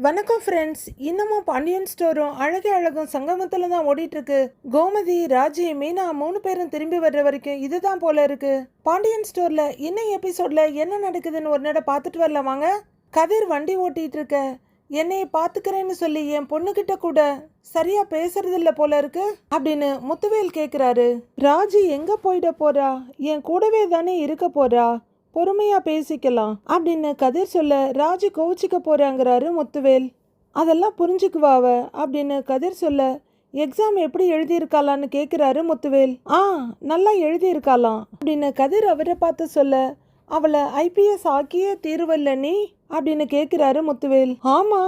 வணக்கம் ஃப்ரெண்ட்ஸ். இன்னமும் பாண்டியன் ஸ்டோரும் அழகே அழகும் சங்கமத்தில் தான் ஓடிட்டு இருக்கு. கோமதி, ராஜி, மீனா 3 பேரும் திரும்பி வர்ற வரைக்கும் இதுதான் போல இருக்கு. பாண்டியன் ஸ்டோர்ல இன்னும் எபிசோட்ல என்ன நடக்குதுன்னு ஒரு நட பார்த்துட்டு வரலாம் வாங்க. கதிர் வண்டி ஓட்டிட்டு இருக்க என்னைய பாத்துக்கிறேன்னு சொல்லி என் பொண்ணுகிட்ட கூட சரியா பேசுறது இல்ல போல இருக்கு அப்படின்னு முத்துவேல் கேக்குறாரு. ராஜி எங்க போயிட போறா? என் கூடவே தானே இருக்க போறா, பொறுமையா பேசிக்கலாம் அப்படின்னு கதிர் சொல்ல ராஜி கோவிச்சுக்க போறாங்கிறாரு முத்துவேல். அதெல்லாம் புரிஞ்சுக்குவாவ அப்படின்னு கதிர் சொல்ல எக்ஸாம் எப்படி எழுதியிருக்காளான்னு கேட்குறாரு முத்துவேல். நல்லா எழுதியிருக்காளாம் அப்படின்னு கதிர் அவரை பார்த்து சொல்ல அவளை ஐபிஎஸ் ஆக்கியே தீர்வல்ல நீ அப்படின்னு கேட்குறாரு முத்துவேல். ஆமா,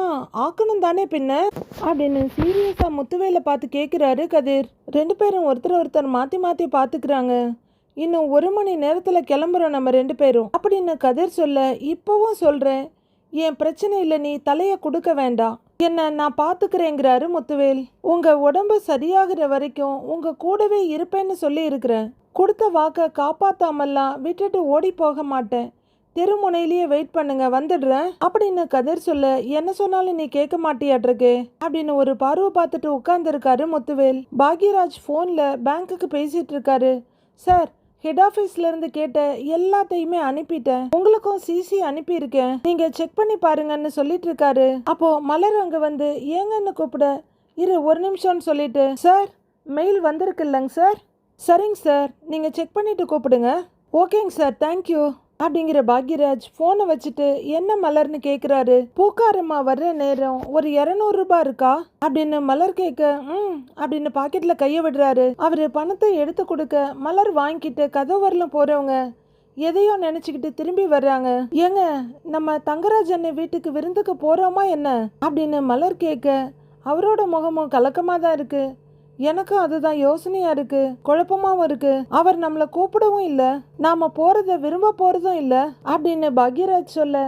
ஆக்கணும் தானே பின்ன அப்படின்னு சீரியஸா முத்துவேலை பார்த்து கேட்குறாரு கதிர். 2 பேரும் ஒருத்தர் மாற்றி மாற்றி பார்த்துக்கிறாங்க. இன்னும் 1 மணி நேரத்தில் கிளம்புறோம் நம்ம 2 பேரும் அப்படின்னு கதிர் சொல்ல, இப்போவும் சொல்கிறேன், என் பிரச்சனையில் நீ தலையை கொடுக்க வேண்டாம், என்ன நான் பார்த்துக்கிறேங்கிறாரு முத்துவேல். உங்கள் உடம்பு சரியாகிற வரைக்கும் உங்கள் கூடவே இருப்பேன்னு சொல்லி இருக்கிறேன். கொடுத்த வாக்கை காப்பாற்றாமல்லாம் விட்டுட்டு ஓடி போக மாட்டேன். தெருமுனையிலேயே வெயிட் பண்ணுங்க, வந்துடுறேன் அப்படின்னு கதிர் சொல்ல, என்ன சொன்னாலும் நீ கேட்க மாட்டியாட்டிருக்கு அப்படின்னு ஒரு பார்வை பார்த்துட்டு உட்கார்ந்துருக்காரு முத்துவேல். பாக்யராஜ் ஃபோனில் பேங்க்குக்கு பேசிட்டு இருக்காரு. சார், ஹெட் ஆஃபீஸ்ல இருந்து கேட்ட எல்லாத்தையுமே அனுப்பிட்டேன், உங்களுக்கும் சிசி அனுப்பியிருக்கேன், நீங்க செக் பண்ணி பாருங்கன்னு சொல்லிட்டு இருக்காரு. அப்போ மலர் அங்க வந்து ஏங்கன்னு கூப்பிட, இரு 1 நிமிஷம்னு சொல்லிட்டு, சார் மெயில் வந்திருக்கு இல்லைங்க சார். சரிங்க சார், நீங்க செக் பண்ணிட்டு கூப்பிடுங்க. ஓகேங்க சார், தேங்க்யூ அப்படிங்கிற பாக்யராஜ் போனை வச்சுட்டு என்ன மலர்னு கேக்குறாரு. பூக்காரம்மா வர்ற நேரம் ஒரு 200 ரூபாய் இருக்கா அப்படின்னு மலர் கேட்க, அப்படின்னு பாக்கெட்ல கைய விடுறாரு. அவரு பணத்தை எடுத்து கொடுக்க மலர் வாங்கிட்டு கதவு வரலும் போறவங்க எதையோ நினைச்சுக்கிட்டு திரும்பி வர்றாங்க. ஏங்க, நம்ம தங்கராஜ் அண்ணன் வீட்டுக்கு விருந்துக்கு போறோமா என்ன அப்படின்னு மலர் கேட்க, அவரோட முகமும் கலக்கமா தான் இருக்கு. எனக்கும் அதுதான் யோசனையா இருக்கு, குழப்பமாவும் இருக்கு. அவர் நம்மளை கூப்பிடவும் இல்லை, நாம போறத விரும்ப போறதும் இல்லை அப்படின்னு பாக்யராஜ் சொல்ல,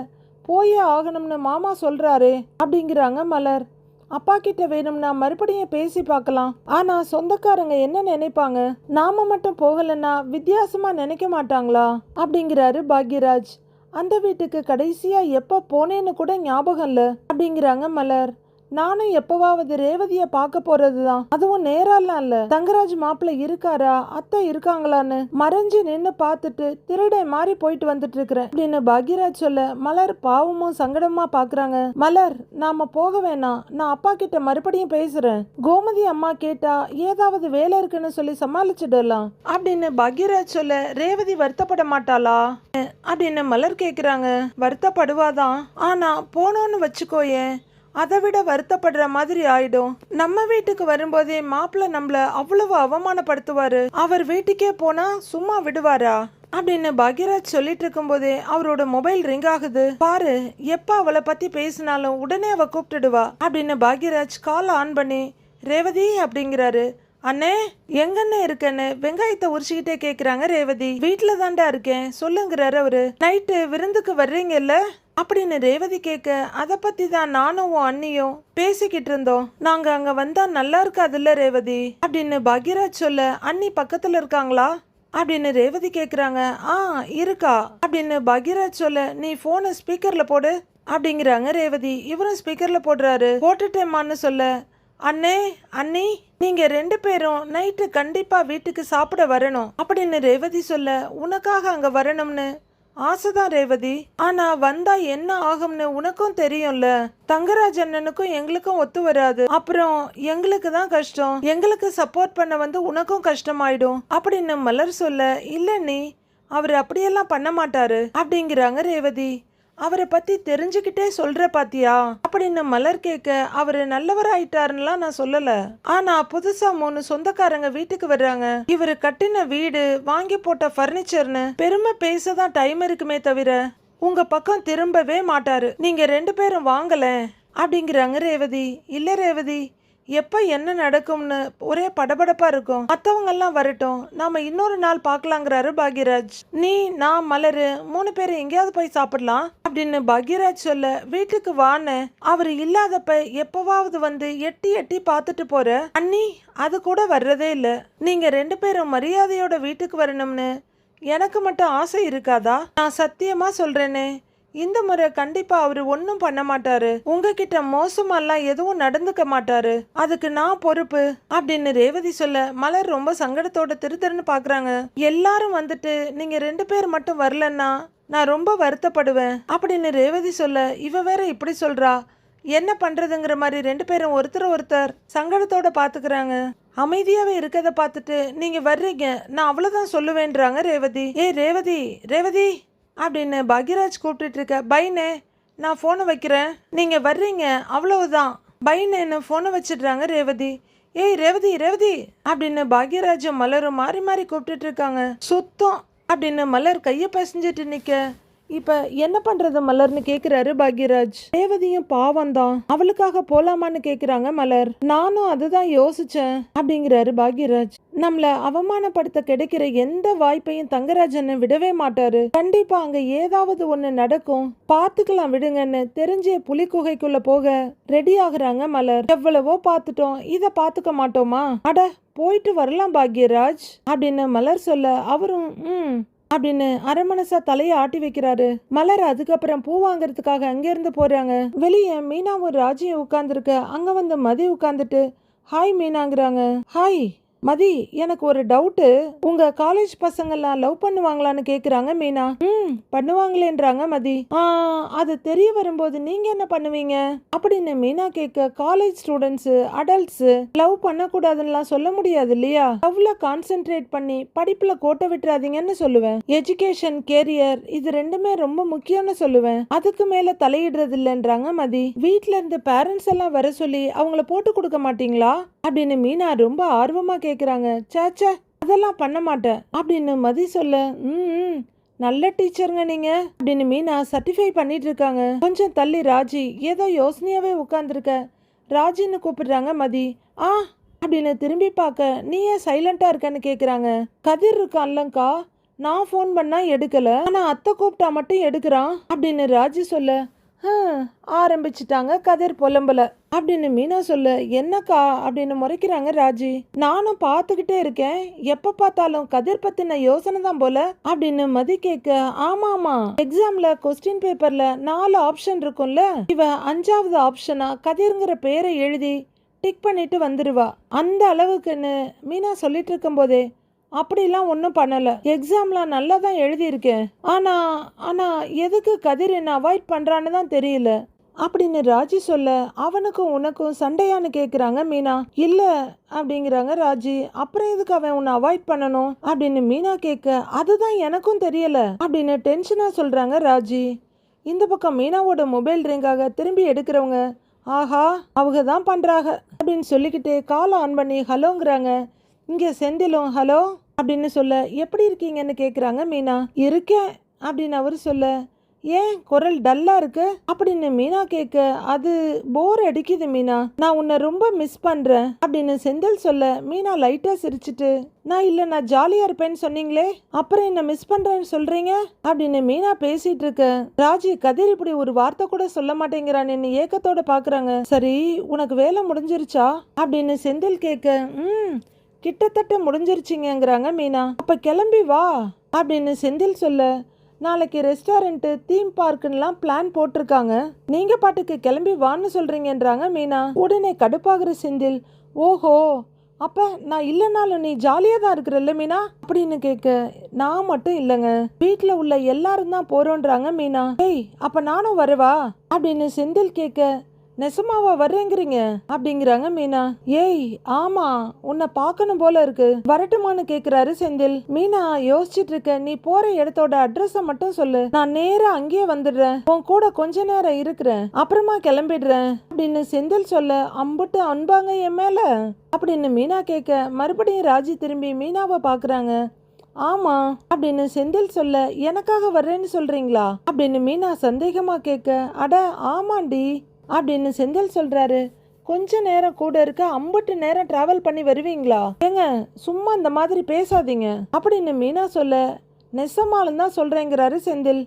போயே ஆகணும்னு மாமா சொல்றாரு அப்படிங்கிறாங்க மலர். அப்பா கிட்ட வேணும்னா மறுபடியும் பேசி பார்க்கலாம், ஆனா சொந்தக்காரங்க என்ன நினைப்பாங்க, நாம மட்டும் போகலன்னா வித்தியாசமா நினைக்க மாட்டாங்களா அப்படிங்கிறாரு பாக்யராஜ். அந்த வீட்டுக்கு கடைசியா எப்ப போனேன்னு கூட ஞாபகம் இல்லை அப்படிங்கிறாங்க மலர். நானும் எப்பவாவது ரேவதிய பார்க்க போறதுதான், அதுவும் நேராலாம் இல்ல. தங்கராஜ் மாப்பிள்ள இருக்காரா, அத்தை இருக்காங்களான்னு மறைஞ்சு நின்னு பார்த்துட்டு திருடை மாதிரி போயிட்டு வந்துட்டு இருக்கிறேன் அப்படின்னு பாக்யராஜ் சொல்ல, மலர் பாவமும் சங்கடமா பாக்குறாங்க. மலர், நாம போக வேணாம், நான் அப்பா கிட்ட மறுபடியும் பேசுறேன், கோமதி அம்மா கேட்டா ஏதாவது வேலை இருக்குன்னு சொல்லி சமாளிச்சிடலாம் அப்படின்னு பாக்யராஜ் சொல்ல, ரேவதி வருத்தப்பட மாட்டாளா அப்படின்னு மலர் கேக்குறாங்க. வருத்தப்படுவாதான், ஆனா போனோன்னு வச்சுக்கோயேன், அதை விட வருத்தப்படுற மாதிரி ஆயிடும். நம்ம வீட்டுக்கு வரும்போதே மாப்பிள்ள நம்மள அவ்வளவு அவமானப்படுத்துவாரு, அவர் வீட்டுக்கே போனா சும்மா விடுவாரா அப்படின்னு பாக்யராஜ் சொல்லிட்டு இருக்கும் போதே அவரோட மொபைல் ரிங் ஆகுது. பாரு, எப்ப அவளை பத்தி பேசினாலும் உடனே அவ கூப்பிட்டுடுவா அப்படின்னு பாக்யராஜ் கால் ஆன் பண்ணி ரேவதி அப்படிங்கிறாரு. அண்ணே, எங்கன்னு இருக்கேன்னு வெங்காயத்தை உரிச்சுக்கிட்டே கேக்குறாங்க ரேவதி. வீட்டுல தாண்டா இருக்கேன் சொல்லுங்கிறாரு அவரு. நைட்டு விருந்துக்கு வர்றீங்கல்ல அப்படின்னு ரேவதி கேட்க, அதை பத்தி தான் நானும் உன் அண்ணியும் பேசிக்கிட்டு இருந்தோம், நாங்க அங்க வந்தா நல்லா இருக்காதுல்ல ரேவதி அப்படின்னு பாக்யராஜ் சொல்ல, அண்ணி பக்கத்துல இருக்காங்களா அப்படின்னு ரேவதி கேக்குறாங்க. இருக்கா அப்படின்னு பாக்யராஜ் சொல்ல, நீ போனை ஸ்பீக்கர்ல போடு அப்படிங்கிறாங்க ரேவதி. இவரும் ஸ்பீக்கர்ல போடுறாரு. போட்டுட்டேம்மான்னு சொல்ல, அண்ணே அண்ணி, நீங்க 2 பேரும் நைட்டு கண்டிப்பா வீட்டுக்கு சாப்பிட வரணும் அப்படின்னு ரேவதி சொல்ல, உனக்காக அங்க வரணும்னு ஆசைதான் ரேவதி, ஆனா வந்தா என்ன ஆகும்னு உனக்கும் தெரியும்ல, தங்கராஜ் அண்ணனுக்கும் எங்களுக்கும் ஒத்து வராது, அப்புறம் எங்களுக்கு தான் கஷ்டம், எங்களுக்கு சப்போர்ட் பண்ண வந்து உனக்கும் கஷ்டமாயிடும் அப்படின்னு மலர் சொல்ல, இல்ல நீ அவர் அப்படியெல்லாம் பண்ண மாட்டாரு அப்படிங்கிறாங்க ரேவதி. அவரை பத்தி தெரிஞ்சுக்கிட்டே சொல்ற பாத்தியா அப்படின்னு மலர் கேட்க, அவரு நல்லவராயிட்டாருன்னுலாம் நான் சொல்லல, ஆனா புதுசா 3 சொந்தக்காரங்க வீட்டுக்கு வர்றாங்க, இவரு கட்டின வீடு, வாங்கி போட்ட பர்னிச்சர்னு பெருமை பேசதான் டைம் இருக்குமே தவிர உங்க பக்கம் திரும்பவே மாட்டாரு, நீங்க 2 பேரும் வாங்கல அப்படிங்கிறாங்க ரேவதி. இல்ல ரேவதி, எப்ப என்ன நடக்கும்னு ஒரே படபடப்பா இருக்கும், மத்தவங்க எல்லாம் வரட்டும், நாம இன்னொரு நாள் பார்க்கலாங்கிறாரு பாக்யராஜ். நீ, நான், மலரு 3 பேரும் எங்கேயாவது போய் சாப்பிடலாம் அப்படின்னு பாக்யராஜ் சொல்ல, வீட்டுக்கு வான்னு அவரு இல்லாதப்ப எப்பவாவது வந்து எட்டி எட்டி பார்த்துட்டு போற அண்ணி அது கூட வர்றதே இல்ல, நீங்க 2 பேரும் மரியாதையோட வீட்டுக்கு வரணும்னு எனக்கு மட்டும் ஆசை இருக்காதா? நான் சத்தியமா சொல்றேனே, இந்த முறை கண்டிப்பா அவரு ஒன்னும் பண்ண மாட்டாரு, உங்ககிட்ட மோசமாலாம் எதுவும் நடந்துக்க மாட்டாரு, அதுக்கு நான் பொறுப்பு அப்படின்னு ரேவதி சொல்ல மலர் ரொம்ப சங்கடத்தோட திருன்னு பாக்குறாங்க. எல்லாரும் வந்துட்டு நீங்க 2 பேர் மட்டும் வரலன்னா நான் ரொம்ப வருத்தப்படுவேன் அப்படின்னு ரேவதி சொல்ல இவ வேற இப்படி சொல்றா. என்ன பண்றதுங்கிற மாதிரி 2 பேரும் ஒருத்தர் சங்கடத்தோட பாத்துக்கிறாங்க. அமைதியாவே இருக்கத பார்த்துட்டு நீங்க வர்றீங்க, நான் அவ்வளவுதான் சொல்லுவேன்றாங்க ரேவதி. ரேவதி ரேவதி அப்படின்னு பாக்யராஜ் கூப்பிட்டு இருக்க. பைனே, நான் போனை வைக்கிறேன், நீங்க வர்றீங்க அவ்வளவுதான், பைனேன்னு போனை வச்சிடுறாங்க ரேவதி. ரேவதி ரேவதி அப்படின்னு பாக்யராஜும் மலரும் மாறி மாறி கூப்பிட்டு இருக்காங்க. சுத்தம் அப்படின்னு மலர் கையை பசஞ்சிட்டு நிக்க. இப்ப என்ன பண்றது மலர்னு கேக்குறாரு பாக்யராஜ். ரேவதியும் பாவம் தான், அவளுக்காக போலாமான்னு கேக்குறாங்க மலர். நானும் அதுதான் யோசிச்சேன் அப்படிங்கிறாரு பாக்யராஜ். நம்மள அவமானப்படுத்த கிடைக்கிற எந்த வாய்ப்பையும் தங்கராஜன் விடவே மாட்டாரு. கண்டிப்பா அங்க ஏதாவது ஒண்ணு நடக்கும், பாத்துக்கலாம் விடுங்கன்னு தெரிஞ்சே புலி குகைக்குள்ள போக ரெடி ஆகுறாங்க மலர். எவ்வளவோ பாத்துட்டோம், இத பாத்துக்க மாட்டோமா? அட போயிட்டு வரலாம் பாக்யராஜ் அப்படின்னு மலர் சொல்ல அவரும் அப்படின்னு அரமனசா தலையை ஆட்டி வைக்கிறாரு. மலர் அதுக்கப்புறம் பூ வாங்கறதுக்காக அங்கிருந்து போறாங்க. வெளியே மீனாவும் ராஜியும் உட்கார்ந்துருக்க. அங்க வந்து மதி உட்கார்ந்துட்டு ஹாய் மீனாங்கிறாங்க. ஹாய் மதி, எனக்கு ஒரு டவுட்டு, உங்க காலேஜ் பசங்கள்லாம் லவ் பண்ணுவாங்களான்னு கேக்குறாங்க மீனா. பண்ணுவாங்களேன்றாங்க மதி. அது தெரிய வரும்போது நீங்க என்ன பண்ணுவீங்க அப்படின்னு மீனா கேட்க, காலேஜ் ஸ்டூடெண்ட்ஸ் அடல்ட்ஸ் லவ் பண்ணக்கூடாதுன்னு சொல்ல முடியாது இல்லையா, லவ்ல கான்சென்ட்ரேட் பண்ணி படிப்புல கோட்டை விட்டுறாதீங்கன்னு சொல்லுவேன். எஜுகேஷன் கேரியர் இது ரெண்டுமே ரொம்ப முக்கியம்னு சொல்லுவேன், அதுக்கு மேல தலையிடுறது இல்லைன்றாங்க மதி. வீட்ல இருந்து பேரண்ட்ஸ் எல்லாம் வர சொல்லி அவங்கள போட்டு கொடுக்க மாட்டீங்களா அப்படின்னு மீனா ரொம்ப ஆர்வமா கேக்குறாங்க. சேச்சே அதெல்லாம் பண்ண மாட்டேன் அப்படின்னு மதி சொல்ல, நல்ல டீச்சருங்க நீங்க அப்படின்னு மீனா சர்டிஃபை பண்ணிட்டு இருக்காங்க. கொஞ்சம் தள்ளி ராஜி ஏதோ யோசனையாவே உட்கார்ந்துருக்க. ராஜின்னு கூப்பிடுறாங்க மதி. அப்படின்னு திரும்பி பார்க்க, நீ ஏன் சைலண்டா இருக்கன்னு கேக்குறாங்க. கதிர் இருக்கான்லங்கா, நான் ஃபோன் பண்ணா எடுக்கல, ஆனா அத்தை கூப்பிட்டா மட்டும் எடுக்கிறான் அப்படின்னு ராஜி சொல்ல, ஆரம்பிச்சிட்டாங்க கதிர் புலம்பல அப்படின்னு மீனா சொல்ல, என்னக்கா அப்படின்னு முறைக்கிறாங்க ராஜி. நானும் பார்த்துக்கிட்டே இருக்கேன், எப்ப பார்த்தாலும் கதிர் பத்தின யோசனை தான் போல அப்படின்னு மதி கேட்க, ஆமா எக்ஸாம்ல கொஸ்டின் பேப்பர்ல 4 ஆப்ஷன் இருக்கும்ல, இவ 5வது ஆப்ஷனா கதிர்ங்கிற பேரை எழுதி டிக் பண்ணிட்டு வந்துருவா. அந்த அளவுக்குன்னு மீனா சொல்லிட்டு இருக்கும் போதே, அப்படிலாம் ஒன்றும் பண்ணலை, எக்ஸாம்லாம் நல்லா தான் எழுதியிருக்கேன், ஆனால் எதுக்கு கதிர் என்ன அவாய்ட் பண்ணுறான்னு தான் தெரியல அப்படின்னு ராஜி சொல்ல, அவனுக்கும் உனக்கும் சண்டையான்னு கேட்குறாங்க மீனா. இல்லை அப்படிங்கிறாங்க ராஜி. அப்புறம் எதுக்கு அவன் உன்னை அவாய்ட் பண்ணணும் அப்படின்னு மீனா கேட்க, அதுதான் எனக்கும் தெரியல அப்படின்னு டென்ஷனாக சொல்கிறாங்க ராஜி. இந்த பக்கம் மீனாவோட மொபைல் ரிங்காக திரும்பி எடுக்கிறவங்க, ஆஹா அவங்க தான் பண்ணுறாங்க அப்படின்னு சொல்லிக்கிட்டு காலை ஆன் பண்ணி ஹலோங்கிறாங்க. இங்கே செந்திலும் ஹலோ அப்படின்னு சொல்ல, எப்படி இருக்கீங்கன்னு கேட்குறாங்க மீனா. இருக்கேன் அப்படின்னு அவர் சொல்ல, ஏன் குரல் டல்லா இருக்கு அப்படின்னு மீனா கேட்க, அது போர் அடிக்குது மீனா, நான் உன்னை ரொம்ப மிஸ் பண்றேன் அப்படின்னு செந்தில் சொல்ல, மீனா லைட்டா சிரிச்சிட்டு, நான் ஜாலியா இருப்பேன்னு சொன்னீங்களே, அப்புறம் என்ன மிஸ் பண்றேன்னு சொல்றீங்க அப்படின்னு மீனா பேசிட்டு இருக்க. ராஜி, கதிர் இப்படி ஒரு வார்த்தை கூட சொல்ல மாட்டேங்கிறான் என்ன ஏக்கத்தோட பாக்குறாங்க. சரி உனக்கு வேலை முடிஞ்சிருச்சா அப்படின்னு செந்தில் கேட்க, கிட்டத்தட்ட முடிஞ்சிருச்சிங்கிறாங்க மீனா. அப்ப கிளம்பி வா அப்படின்னு செந்தில் சொல்ல, நாளைக்கு ரெஸ்டாரண்ட் தீம் பார்க்குலாம் பிளான் போட்டிருக்காங்க, நீங்க பாட்டுக்கு கிளம்பி வான்னு சொல்றீங்கன்றாங்க மீனா. உடனே கடுப்பாகிற செந்தில், ஓஹோ அப்ப நான் இல்லைனாலும் நீ ஜாலியா தான் இருக்கிறல்ல மீனா அப்படின்னு கேட்க, நான் மட்டும் இல்லைங்க, வீட்டுல உள்ள எல்லாரும் தான் போறோன்றாங்க மீனா. அப்ப நானும் வரவா அப்படின்னு செந்தில் கேட்க, நெசமாவா வர்றேங்கிறீங்க அப்படிங்கிறாங்க மீனா. ஆமா உன்னை பார்க்கணும் போல இருக்கு, வரட்டுமான்னு கேக்குறாரு செந்தில். மீனா யோசிச்சுட்டு இருக்க, நீ போற இடத்தோட அட்ரஸ மட்டும் சொல்லு, நான் நேரா அங்கேயே வந்துடுறேன், உன் கூட கொஞ்ச நேரம் இருக்கிறேன், அப்புறமா கிளம்பிடுறேன் அப்படின்னு செந்தில் சொல்ல, அம்புட்டு அன்பாங்க என் மேல அப்படின்னு மீனா கேட்க, மறுபடியும் ராஜி திரும்பி மீனாவை பாக்குறாங்க. ஆமா அப்படின்னு செந்தில் சொல்ல, எனக்காக வர்றேன்னு சொல்றீங்களா அப்படின்னு மீனா சந்தேகமா கேட்க, அட ஆமாண்டி அப்படின்னு செந்தில் சொல்றாரு. கொஞ்ச நேரம் கூட இருக்க அம்பட்டு நேரம் டிராவல் பண்ணி வருவீங்களா? ஏங்க சும்மா இந்த மாதிரி பேசாதீங்க அப்படின்னு மீனா சொல்ல, நெசமாலும் தான் சொல்றேங்கிறாரு செந்தில்.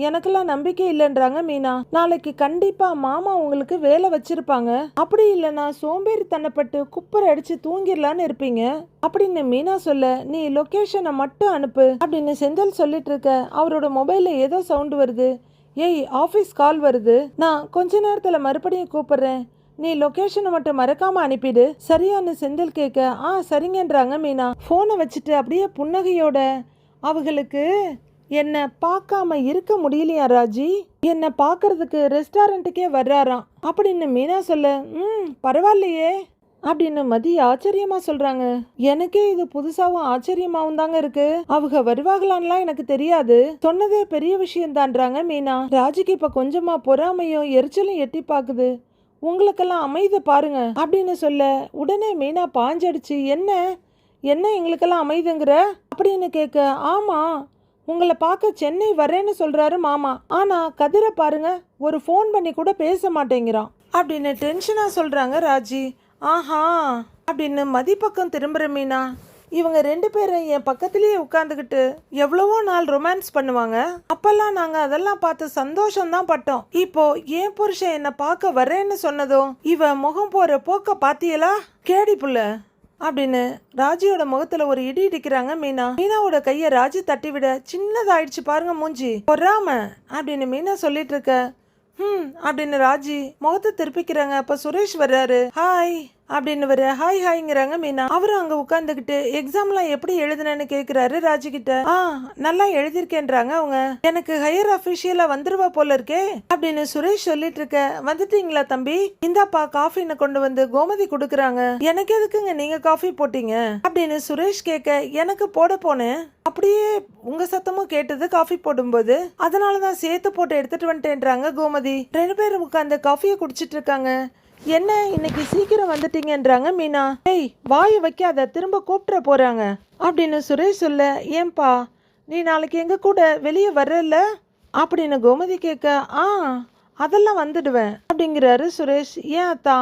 எனக்கெல்லாம் நம்பிக்கை இல்லைன்றாங்க மீனா. நாளைக்கு கண்டிப்பா மாமா உங்களுக்கு வேலை வச்சிருப்பாங்க, அப்படி இல்லைன்னா சோம்பேறித்தனப்பட்டு குப்பரை அடிச்சு தூங்கிடலான்னு இருப்பீங்க அப்படின்னு மீனா சொல்ல, நீ லொகேஷனை மட்டும் அனுப்பு அப்படின்னு செந்தில் சொல்லிட்டு இருக்க. அவரோட மொபைல்ல ஏதோ சவுண்ட் வருது. ஏய் ஆஃபீஸ் கால் வருது, நான் கொஞ்ச நேரத்துல மறுபடியும் கூப்பிடுறேன், நீ லொகேஷனை மட்டும் மறக்காம அனுப்பிடு சரியான்னு செந்தில் கேட்க சரிங்கன்றாங்க மீனா. போனை வச்சுட்டு அப்படியே புன்னகையோட அவங்களுக்கு என்ன பார்க்காம இருக்க முடியலையா ராஜி, என்ன பார்க்கறதுக்கு ரெஸ்டாரண்ட்டுக்கே வர்றாராம் அப்படின்னு மீனா சொல்ல பரவாயில்லையே அப்படின்னு மதி ஆச்சரியமா சொல்றாங்க. எனக்கே இது புதுசாவும் ஆச்சரியமாவும் தாங்க இருக்கு. அவங்க வருவாங்களான்லாம் எனக்கு தெரியாது, சொன்னதே பெரிய விஷயம் தான்றாங்க மீனா. ராஜிக்கு இப்ப கொஞ்சமா பொறாமையும் எரிச்சலும் எட்டி பாக்குது. உங்களுக்கெல்லாம் அமைதி பாருங்க அப்படின்னு சொல்ல உடனே மீனா பாஞ்சடிச்சு என்ன என்ன எங்களுக்கெல்லாம் அமைதிங்கிற அப்படின்னு கேட்க ஆமா உங்களை பார்க்க சென்னை வரேன்னு சொல்றாரு மாமா, ஆனா கதிரை பாருங்க ஒரு ஃபோன் பண்ணி கூட பேச மாட்டேங்கிறான் அப்படின்னு டென்ஷனா சொல்றாங்க ராஜி. ஆஹா அப்படின்னு மதி பக்கம் திரும்புற மீனா. இவங்க 2 பேரும் என் பக்கத்திலேயே உட்காந்துக்கிட்டு எவ்வளவோ நாள் ரொமான்ஸ் பண்ணுவாங்க. அப்பெல்லாம் நாங்க அதெல்லாம் பார்த்து சந்தோஷம்தான் பட்டோம். இப்போ என் புருஷன் என்னை பார்க்க வரேன்னு சொன்னதும் இவ முகம் போற போக்க பாத்தியலா கேடி புள்ள அப்படின்னு ராஜியோட முகத்துல ஒரு இடி இடிக்கிறாங்க மீனா. மீனாவோட கைய ராஜி தட்டி விட சின்னதாயிடுச்சு பாருங்க மூஞ்சி, பொறாம அப்படின்னு மீனா சொல்லிட்டு இருக்க. அப்படின்னு ராஜி முகத்தை திருப்பிக்கிறாங்க. அப்ப சுரேஷ் வர்றாரு. ஹாய் அப்படின்னு வர ஹாய் ஹாய்ங்கிறாங்க மீனா. அவரும் அங்க உட்காந்துக்கிட்டு எக்ஸாம்லாம் எப்படி எழுதுனேன்னு கேக்குறாரு ராஜி கிட்ட. நல்லா எழுதிருக்கேன்றாங்க அவங்க. எனக்கு ஹையர் அபிஷியலா வந்துருவா போல இருக்கே அப்படின்னு சுரேஷ் சொல்லிட்டு இருக்க. வந்துட்டீங்களா தம்பி, இந்தாப்பா காஃபின்னு கொண்டு வந்து கோமதி கொடுக்குறாங்க. எனக்கு எதுக்குங்க நீங்க காஃபி போட்டீங்க அப்படின்னு சுரேஷ் கேட்க, எனக்கு போட போனேன், அப்படியே உங்க சத்தமும் கேட்டது காஃபி போடும்போது, அதனாலதான் சேர்த்து போட்டு எடுத்துட்டு வந்துட்டேன்றாங்க கோமதி. 2 பேரும் உட்காந்து காஃபியை குடிச்சிட்டு இருக்காங்க. என்ன இன்னைக்கு சீக்கிரம் வந்துட்டீங்கன்றாங்க மீனா. ஏய் வாயை வைக்காத, திரும்ப கூப்பிட போறாங்க அப்படின்னு சுரேஷ் சொல்ல. ஏன்பா நீ நாளைக்கு எங்க கூட வெளியே வர்றல அப்படின்னு கோமதி கேட்க. அதெல்லாம் வந்துடுவேன் அப்படிங்கிறாரு சுரேஷ். ஏன் அத்தா,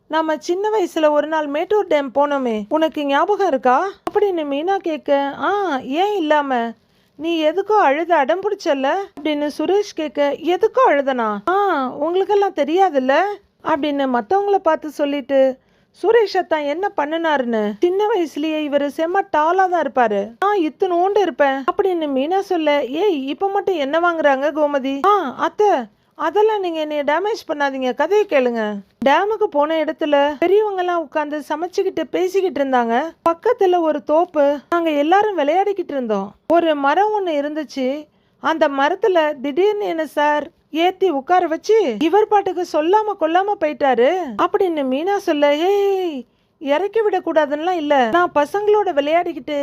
நம்ம சின்ன வயசுல ஒரு நாள் மேட்டூர் டேம் போனோமே, உனக்கு ஞாபகம் இருக்கா அப்படின்னு மீனா கேட்க. ஏன் இல்லாம, நீ எதுக்கோ அழுத அடம் பிடிச்சல அப்படின்னு சுரேஷ் கேட்க. எதுக்கோ அழுதனா? உங்களுக்கெல்லாம் தெரியாதுல்ல அப்படின்னு மற்றவங்கள பார்த்து சொல்லிட்டு சுரேஷத்தான் என்ன பண்ணினாருன்னு. சின்ன வயசுலயே இவரு செம்ம டாலா தான் இருப்பாரு, நான் இத்தனோண்டு இருப்பேன் அப்படின்னு மீனா சொல்ல. ஏய் இப்ப மட்டும் என்ன வாங்குறாங்க கோமதி? அத்தை அதெல்லாம் நீங்க என்னைய டேமேஜ் பண்ணாதீங்க, கதையை கேளுங்க. டேமுக்கு போன இடத்துல பெரியவங்க எல்லாம் உட்காந்து சமைச்சுக்கிட்டு பேசிக்கிட்டு இருந்தாங்க. பக்கத்துல ஒரு தோப்பு, நாங்க எல்லாரும் விளையாடிக்கிட்டு இருந்தோம். ஒரு மரம் ஒண்ணு இருந்துச்சு, அந்த மரத்துல திடீர்னு என்ன சார் ஏத்தி உட்கார வச்சு இவர் பாட்டுக்கு சொல்லாம கொல்லாம போயிட்டாரு அப்படின்னு மீனா சொல்ல. ஏய் இறக்கி விட கூடாதுன்னா இல்ல, நான் பசங்களோட விளையாடிக்கிட்டு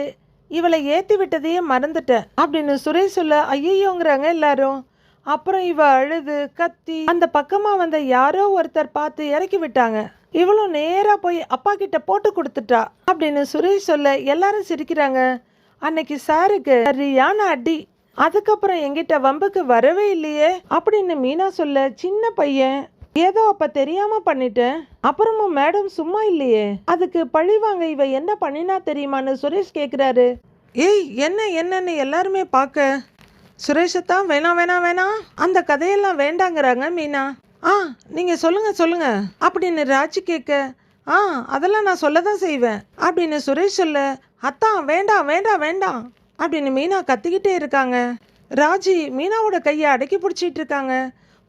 இவளை ஏத்தி விட்டதையே மறந்துட்டேன் அப்படின்னு சுரேஷ் சொல்ல. ஐயோங்கிறாங்க எல்லாரும். அப்புறம் இவ அழுது கத்தி அந்த பக்கமா வந்த யாரோ ஒருத்தர் பார்த்து இறக்கி விட்டாங்க. இவளும் நேரா போய் அப்பா கிட்ட போட்டு கொடுத்துட்டா அப்படின்னு சுரேஷ் சொல்ல. எல்லாரும் சிரிக்கிறாங்க. அன்னைக்கு சாருக்கு சரியான அடி, அதுக்கப்புறம் எங்கிட்ட வம்புக்கு வரவே இல்லையே அப்படின்னு மீனா சொல்ல. சின்ன பையன் ஏதோ அப்ப தெரியாம பண்ணிட்டேன், அப்புறமும் மேடம் சும்மா இல்லையே, அதுக்கு பழி வாங்க இவ என்ன பண்ணினா தெரியுமான்னு சுரேஷ் கேக்குறாரு. ஏய் என்னன்னு எல்லாருமே பார்க்க சுரேஷத்தான் வேணாம் வேணாம் வேணாம் அந்த கதையெல்லாம் வேண்டாங்கிறாங்க மீனா. நீங்க சொல்லுங்க அப்படின்னு ராஜி கேட்க. அதெல்லாம் நான் சொல்லதான் செய்வேன் அப்படின்னு சுரேஷ் சொல்ல. அத்தான் வேண்டாம் வேண்டாம் வேண்டாம் அப்படின்னு மீனா கத்திக்கிட்டே இருக்காங்க. ராஜி மீனாவோட கையை அடக்கி பிடிச்சிட்டு இருக்காங்க.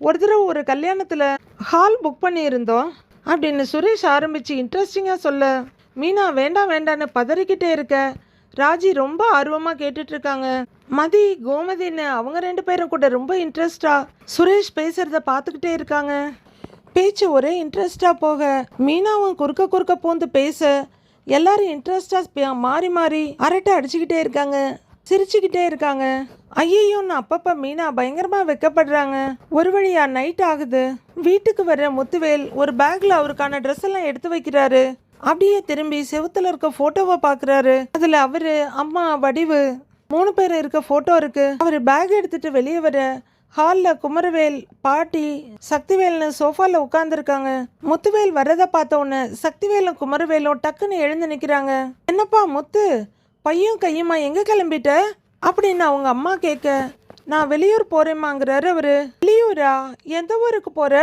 ஒரு தடவை ஒரு கல்யாணத்துல ஹால் புக் பண்ணி இருந்தோம் அப்படின்னு சுரேஷ் ஆரம்பிச்சு இன்ட்ரெஸ்டிங்கா சொல்ல. மீனா வேண்டாம் வேண்டான்னு பதறிக்கிட்டே இருக்க. ராஜி ரொம்ப ஆர்வமா கேட்டுட்டு இருக்காங்க. மதி கோமதின்னு அவங்க 2 பேரும் கூட ரொம்ப இன்ட்ரெஸ்டா சுரேஷ் பேசுறத பார்த்துக்கிட்டே இருக்காங்க. பேச்சு ஒரே இன்ட்ரெஸ்டா போக மீனாவும் குறுக்க பூந்து பேச எல்லாரும் இன்ட்ரெஸ்டா மாறி மாறி அரட்டை அடிச்சுக்கிட்டே இருக்காங்க, சிரிச்சுக்கிட்டே இருக்காங்க. ஐயோன்னு அப்பப்ப மீனா பயங்கரமா வெக்கப்படுறாங்க. ஒரு வழியா நைட் ஆகுது. வீட்டுக்கு வர்ற முத்துவேல் ஒரு பேக்ல அவருக்கான ட்ரெஸ் எல்லாம் எடுத்து வைக்கிறாரு. அப்படியே திரும்பி செவுத்துல இருக்க போட்டோவை பாக்குறாரு. அதுல அவரு அம்மா வடிவு 3 பேர் இருக்க போட்டோ இருக்கு. அவரு பேக் எடுத்துட்டு வெளியே வர ஹால்ல குமரவேல் பாட்டி சக்திவேல்னு சோஃபால உட்கார்ந்துருக்காங்க. முத்துவேல் வரதை பார்த்த உடனே சக்திவேலும் குமரவேலும் டக்குன்னு எழுந்து நிக்கிறாங்க. என்னப்பா முத்து, பையும் கையுமா எங்க கிளம்பிட்ட அப்படின்னு அவங்க அம்மா கேட்க. நான் வெளியூர் போறேம்மாங்கிறாரு அவரு. வெளியூரா, எந்த ஊருக்கு போற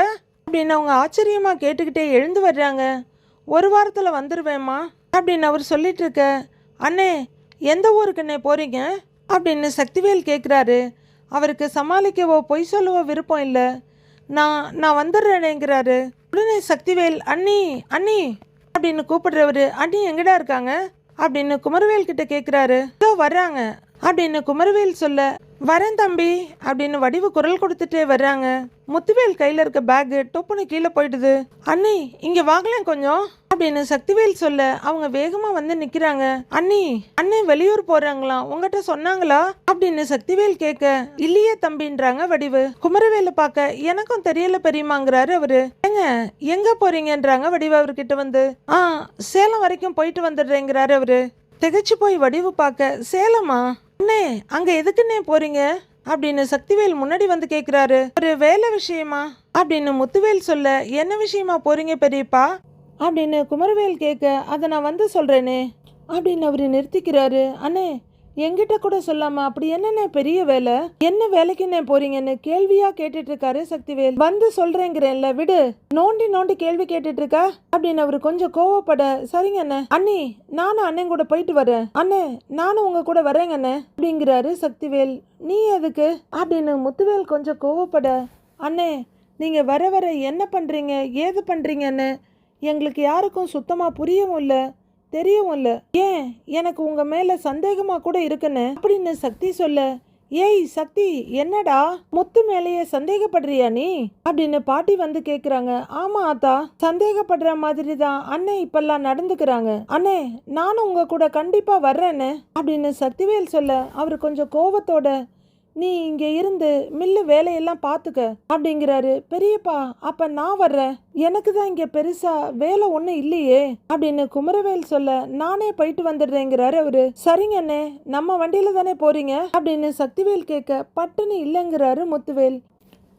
அப்படின்னு அவங்க ஆச்சரியமா கேட்டுக்கிட்டே எழுந்து வர்றாங்க. 1 வாரத்துல வந்துருவேம்மா அப்படின்னு அவர் சொல்லிட்டு இருக்க. அண்ணே எந்த ஊருக்குன்னே போறீங்க அப்படின்னு சக்திவேல் கேட்குறாரு. அவருக்கு சமாளிக்கவோ பொய் சொல்லவோ விருப்பம் இல்லை. நான் வந்துடுறேனேங்கிறாரு. உடனே சக்திவேல் அண்ணி அண்ணி அப்படின்னு கூப்பிடுறவரு, அண்ணி எங்கடா இருக்காங்க அப்படின்னு குமரவேல் கிட்ட கேட்குறாரு. இதோ வர்றாங்க அப்படின்னு குமரவேல் சொல்ல, வரேன் தம்பி அப்படின்னு வடிவு குரல் கொடுத்துட்டே வர்றாங்க. முத்துவேல் கையில் இருக்க பேக்கு டொப்புன்னு கீழே போயிடுது. அண்ணி இங்கே வாங்கலேன் கொஞ்சம் அப்படின்னு சக்திவேல் சொல்ல அவங்க வேகமாக வந்து நிற்கிறாங்க. அண்ணி வெளியூர் போகிறாங்களாம், உங்ககிட்ட சொன்னாங்களா அப்படின்னு சக்திவேல் கேட்க, இல்லையே தம்பின்றாங்க வடிவு. குமரவேலை பார்க்க எனக்கும் தெரியல பெரியமாங்கிறாரு அவரு. எங்க போறீங்கன்றாங்க வடிவு அவர்கிட்ட வந்து. சேலம் வரைக்கும் போயிட்டு வந்துடுறேங்கிறாரு அவரு. திகைச்சு போய் வடிவு பார்க்க, சேலமா அண்ணே, அங்க எதுக்குன்னே போறீங்க அப்படின்னு சக்திவேல் முன்னாடி வந்து கேட்குறாரு. ஒரு வேலை விஷயமா அப்படின்னு முத்துவேல் சொல்ல, என்ன விஷயமா போறீங்க பெரியப்பா அப்படின்னு குமரவேல் கேட்க, அதை நான் வந்து சொல்றேனே அப்படின்னு அவரு நிறுத்திக்கிறாரு. அண்ணே, என்கிட்ட கூட சொல்லாம அப்படி என்னென்ன பெரிய வேலை, என்ன வேலைக்குன்னே போறீங்கன்னு கேள்வியா கேட்டுட்டு இருக்காரு சக்திவேல். வந்து சொல்றேங்கிறேன்ல, விடு, நோண்டி நோண்டி கேள்வி கேட்டுட்டு இருக்கா அப்படின்னு அவரு கொஞ்சம் கோவப்பட, சரிங்க அண்ணே, அண்ணி நானும் அண்ணன் கூட போயிட்டு வரேன், அண்ணே நானும் உங்க கூட வரேங்க அண்ணே அப்படிங்கிறாரு சக்திவேல். நீ எதுக்கு அப்படின்னு முத்துவேல் கொஞ்சம் கோவப்பட, அண்ணே நீங்க வர வர என்ன பண்றீங்க ஏது பண்றீங்கன்னு எங்களுக்கு யாருக்கும் சுத்தமா புரியவும் இல்லை தெரியவும் இல்லை. ஏன் எனக்கு உங்க மேல சந்தேகமா கூட இருக்குன்னு அப்படின்னு சக்தி சொல்ல, ஏய் சக்தி, என்னடா முத்து மேலேயே சந்தேகப்படுறியா நீ அப்படின்னு பாட்டி வந்து கேக்குறாங்க. ஆமா ஆத்தா, சந்தேகப்படுற மாதிரி தான் அண்ணே இப்பெல்லாம் நடந்துக்கிறாங்க. அண்ணே நானும் உங்க கூட கண்டிப்பா வர்றேன்னு அப்படின்னு சக்திவேல் சொல்ல, அவரு கொஞ்சம் கோவத்தோட, நீ இங்க இருந்து மில்லு வேலையெல்லாம் பாத்துக்க அப்படிங்கிறாரு. பெரியப்பா அப்ப நான் வர்றேன், எனக்கு தான் இங்க பெருசா வேலை ஒண்ணும் இல்லையே அப்படின்னு குமரவேல் சொல்ல, நானே போயிட்டு வந்துடுறேங்கிறாரு அவரு. சரிங்க அண்ணே, நம்ம வண்டியில தானே போறீங்க அப்படின்னு சக்திவேல் கேட்க, பட்டுன்னு இல்லைங்கிறாரு முத்துவேல்.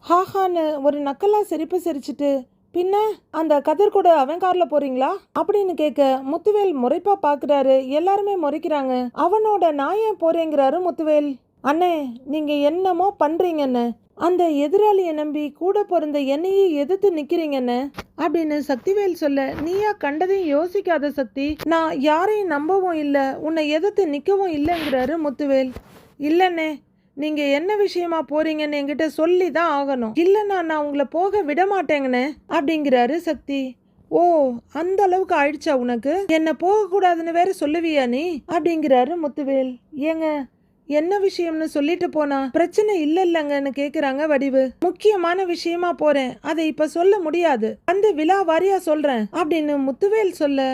ஹாஹான்னு ஒரு நக்கலா சிரிப்பு சிரிச்சுட்டு, பின்ன அந்த கதிர் கூட அவன் கார்ல போறீங்களா அப்படின்னு கேட்க முத்துவேல் முறைப்பா பாக்குறாரு. எல்லாருமே முறைக்கிறாங்க. அவனோட நான் ஏன் போறேங்கிறாரு முத்துவேல். அண்ணே நீங்க என்னமோ பண்றீங்கன்னு, அந்த எதிராளியை நம்பி கூட பிறந்த என்னையே எதிர்த்து நிக்கிறீங்கன்னு அப்படின்னு சக்திவேல் சொல்ல, நீயா கண்டதையும் யோசிக்காத சக்தி, நான் யாரையும் நம்பவும் இல்லை, உன்னை எதிர்த்து நிற்கவும் இல்லைங்கிறாரு முத்துவேல். இல்லைண்ணே, நீங்க என்ன விஷயமா போறீங்கன்னு என்கிட்ட சொல்லி தான் ஆகணும், இல்லைன்னா நான் உங்களை போக விட மாட்டேங்கண்ணே அப்படிங்கிறாரு சக்தி. ஓ அந்த அளவுக்கு ஆயிடுச்சா உனக்கு, என்ன போகக்கூடாதுன்னு வேற சொல்லுவியா நீ அப்படிங்கிறாரு முத்துவேல். ஏங்க என்ன விஷயம்னு சொல்லிட்டு போனா பிரச்சனை இல்லைங்கன்னு கேக்குறாங்க வடிவு. முக்கியமான விஷயமா போறேன், அதை இப்ப சொல்ல முடியாது, வந்து விழா வாரியா சொல்றேன் அப்படின்னு முத்துவேல் சொல்ல,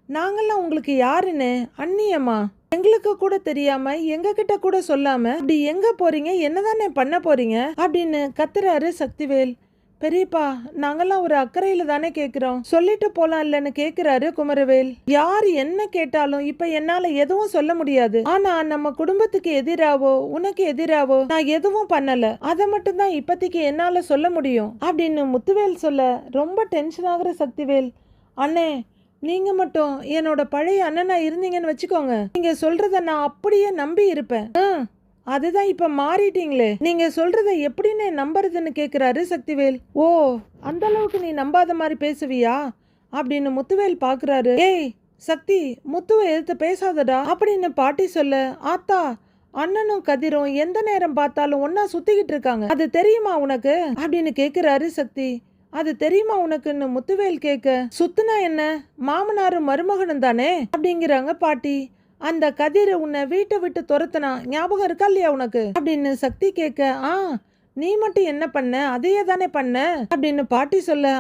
நாங்கெல்லாம் உங்களுக்கு யாருன்னு அண்ணியம்மா, எங்களுக்கு கூட தெரியாம எங்க கிட்ட கூட சொல்லாம அப்படி எங்க போறீங்க, என்னதானே பண்ண போறீங்க அப்படின்னு கத்துறாரு சக்திவேல். பெரியப்பா நாங்கெல்லாம் ஒரு அக்கறையில தானே கேக்குறோம், சொல்லிட்டு போலாம் இல்லன்னு கேக்குறாரு குமரவேல். யார் என்ன கேட்டாலும் இப்ப என்னால எதுவும் சொல்ல முடியாது, ஆனா நம்ம குடும்பத்துக்கு எதிராவோ உனக்கு எதிராவோ நான் எதுவும் பண்ணல, அதை மட்டும் தான் இப்பத்திக்கு என்னால சொல்ல முடியும் அப்படின்னு முத்துவேல் சொல்ல, ரொம்ப டென்ஷன் ஆகுற சக்திவேல். அண்ணே நீங்க மட்டும் என்னோட பழைய அண்ணனா இருந்தீங்கன்னு வச்சுக்கோங்க, நீங்க சொல்றத நான் அப்படியே நம்பி இருப்பேன். அதுதான் இப்ப மாறிட்டீங்களே, நீங்க சொல்றத எப்படின்னு நம்புறதுன்னு கேக்குறாரு சக்திவேல். ஓ அந்த அளவுக்கு நீ நம்பாத மாதிரி பேசுவியா அப்படின்னு முத்துவேல் பாக்குறாரு. ஏய் சக்தி, முத்துவை எதிர்த்து பேசாதடா அப்படின்னு பாட்டி சொல்ல, ஆத்தா அண்ணனும் கதிரும் எந்த நேரம் பார்த்தாலும் ஒன்னா சுத்திக்கிட்டு இருக்காங்க, அது தெரியுமா உனக்கு அப்படின்னு கேக்குறாரு சக்தி. அது தெரியுமா உனக்குன்னு முத்துவேல் கேட்க, சுத்துனா என்ன, மாமனாரும் மருமகனும் தானே அப்படிங்கிறாங்க பாட்டி. அந்த கதிர் உன்னை வீட்டை விட்டு துரத்துனா ஞாபகம் இருக்கா இல்லையா உனக்கு அப்படின்னு சக்தி கேட்க, நீ மட்டும் என்ன பண்ண, அதையே தானே பண்ண அப்படின்னு பாட்டி சொல்ல,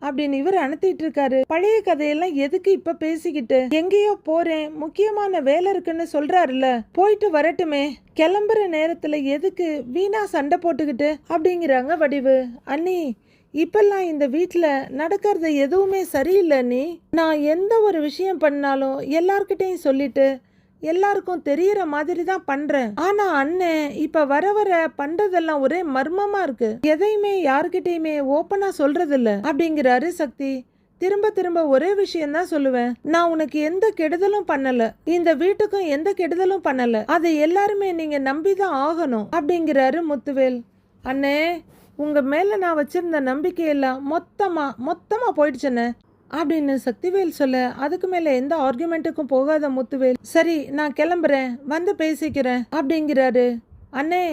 அப்படின்னு இவர் அனுத்திட்டு இருக்காரு. பழைய கதையெல்லாம் எதுக்கு இப்ப பேசிக்கிட்டு, எங்கேயோ போறேன் முக்கியமான வேலை இருக்குன்னு சொல்றாருல, போயிட்டு வரட்டுமே, கிளம்புற நேரத்துல எதுக்கு வீணா சண்டை போட்டுக்கிட்டு அப்படிங்கிறாங்க வடிவு. அண்ணி இப்பெல்லாம் இந்த வீட்டில் நடக்கிறது எதுவுமே சரியில்லை, நீ நான் எந்த ஒரு விஷயம் பண்ணாலும் எல்லார்கிட்டையும் சொல்லிட்டு எல்லாருக்கும் தெரியற மாதிரி தான் பண்றேன், ஆனா அண்ணன் இப்ப வர வர பண்றதெல்லாம் ஒரே மர்மமா இருக்கு, எதையுமே யார்கிட்டயுமே ஓப்பனா சொல்றது இல்ல அப்படிங்கிறாரு சக்தி. திரும்ப திரும்ப ஒரே விஷயம் தான் சொல்லுவேன், நான் உனக்கு எந்த கெடுதலும் பண்ணல, இந்த வீட்டுக்கும் எந்த கெடுதலும் பண்ணல, அதை எல்லாருமே நீங்க நம்பிதான் ஆகணும் அப்படிங்கிறாரு முத்துவேல். அண்ணே உங்க மேல நான் வச்சிருந்த நம்பிக்கையெல்லாம் மொத்தமா போயிடுச்சுன்னு அப்படின்னு சக்திவேல் சொல்ல, அதுக்கு மேல எந்த ஆர்குமெண்ட்டுக்கும் போகாத முத்துவேல், சரி நான் கிளம்புறேன் வந்து பேசிக்கிறேன் அப்படிங்கிறாரு. அண்ணே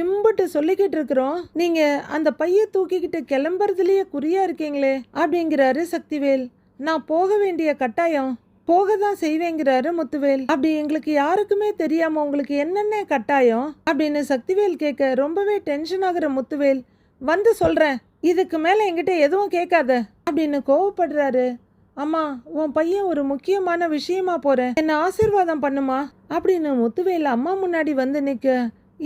இம்புட்டு சொல்லிக்கிட்டு இருக்கிறோம், நீங்க அந்த பைய தூக்கிக்கிட்டு கிளம்புறதுலயே குறியா இருக்கீங்களே அப்படிங்கிறாரு சக்திவேல். நான் போக வேண்டிய கட்டாயம், போக தான் செய்வேங்கிறாரு முத்துவேல். அப்படி எங்களுக்கு யாருக்குமே தெரியாம உங்களுக்கு என்னென்ன கட்டாயம் அப்படின்னு சக்திவேல் கேட்க ரொம்பவே டென்ஷன் ஆகுற முத்துவேல், வந்து சொல்றேன், இதுக்கு மேல என்கிட்ட எதுவும் கேட்காத அப்படின்னு கோவப்படுறாரு. அம்மா, உன் பையன் ஒரு முக்கியமான விஷயமா போறேன், என்ன ஆசீர்வாதம் பண்ணுமா அப்படின்னு முத்துவேல் அம்மா முன்னாடி வந்து நிக்க,